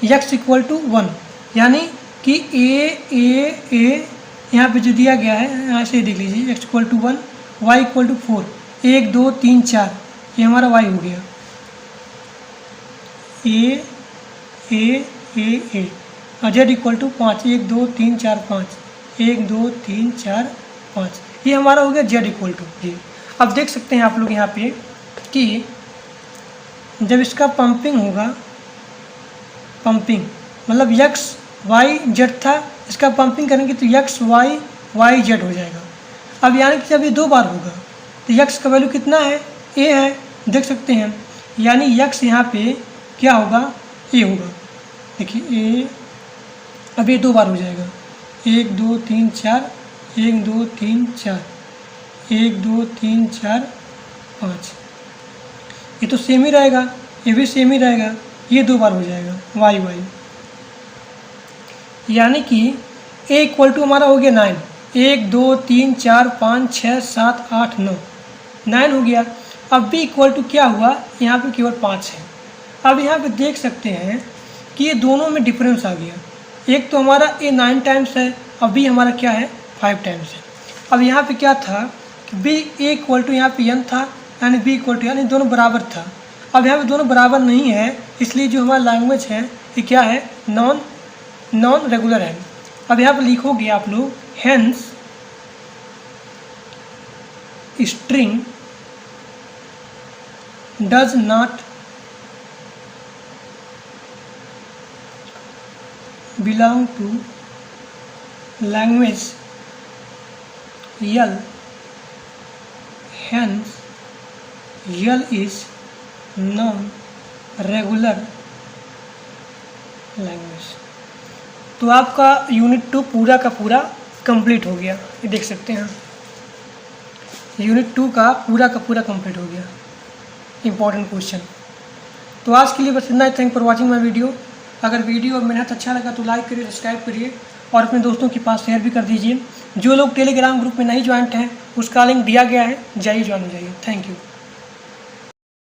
x = 1, यानी कि a यहाँ पे जो दिया गया है यहाँ से देख लीजिए, x = 1, y = 4, 1 2 3 4, ये हमारा y हो गया, a और z = 5, 1 2 3 4 5, 1 2 3 4 5, ये हमारा हो गया z = ये। अब देख सकते हैं आप लोग यहाँ पे कि जब इसका पंपिंग होगा, पंपिंग मतलब x y z था, इसका पंपिंग करेंगे तो x y y z हो जाएगा। अब यानी कि जब ये 2 बार होगा तो x का वैल्यू कितना है, a है, देख सकते हैं, यानी x यहाँ पे क्या होगा, a होगा। देखिए a, अब ये 2 बार हो जाएगा, 1 2 3 4, 1 2 3 4, 1 2 3 4 5, ये तो सेम ही रहेगा, ये भी सेम ही रहेगा, ये 2 बार हो जाएगा y y, यानी कि a = हमारा हो गया 9, 1 2 3 4 5 6 7 8 9, 9 हो गया। अब b = क्या हुआ, यहाँ पे केवल 5 है। अब यहाँ पे देख सकते हैं कि ये दोनों में डिफरेंस आ गया, एक तो हमारा a 9 टाइम्स है और b हमारा क्या है 5 टाइम्स है। अब यहाँ पे क्या था कि b a = यहाँ पे n था, यानी b = यानी दोनों बराबर था। अब यहाँ पे दोनों बराबर नहीं है, इसलिए जो हमारा लैंग्वेज है ये क्या है, नॉन रेगुलर है। अब यहाँ पर लिखोगे आप लोग hence string does not belong to language L, hence L is non regular language. तो आपका यूनिट 2 पूरा का पूरा कंप्लीट हो गया, ये देख सकते हैं, यूनिट 2 का पूरा कंप्लीट हो गया, इंपॉर्टेंट क्वेश्चन। तो आज के लिए बस इतना ही। Thank for watching my video. अगर वीडियो मेहनत अच्छा लगा तो लाइक करिए, सब्सक्राइब करिए और अपने दोस्तों के पास शेयर भी कर दीजिए। जो लोग टेलीग्राम ग्रुप में नहीं ज्वाइंट हैं उसका लिंक दिया गया है, जाइए ज्वाइन हो जाइए। Thank you.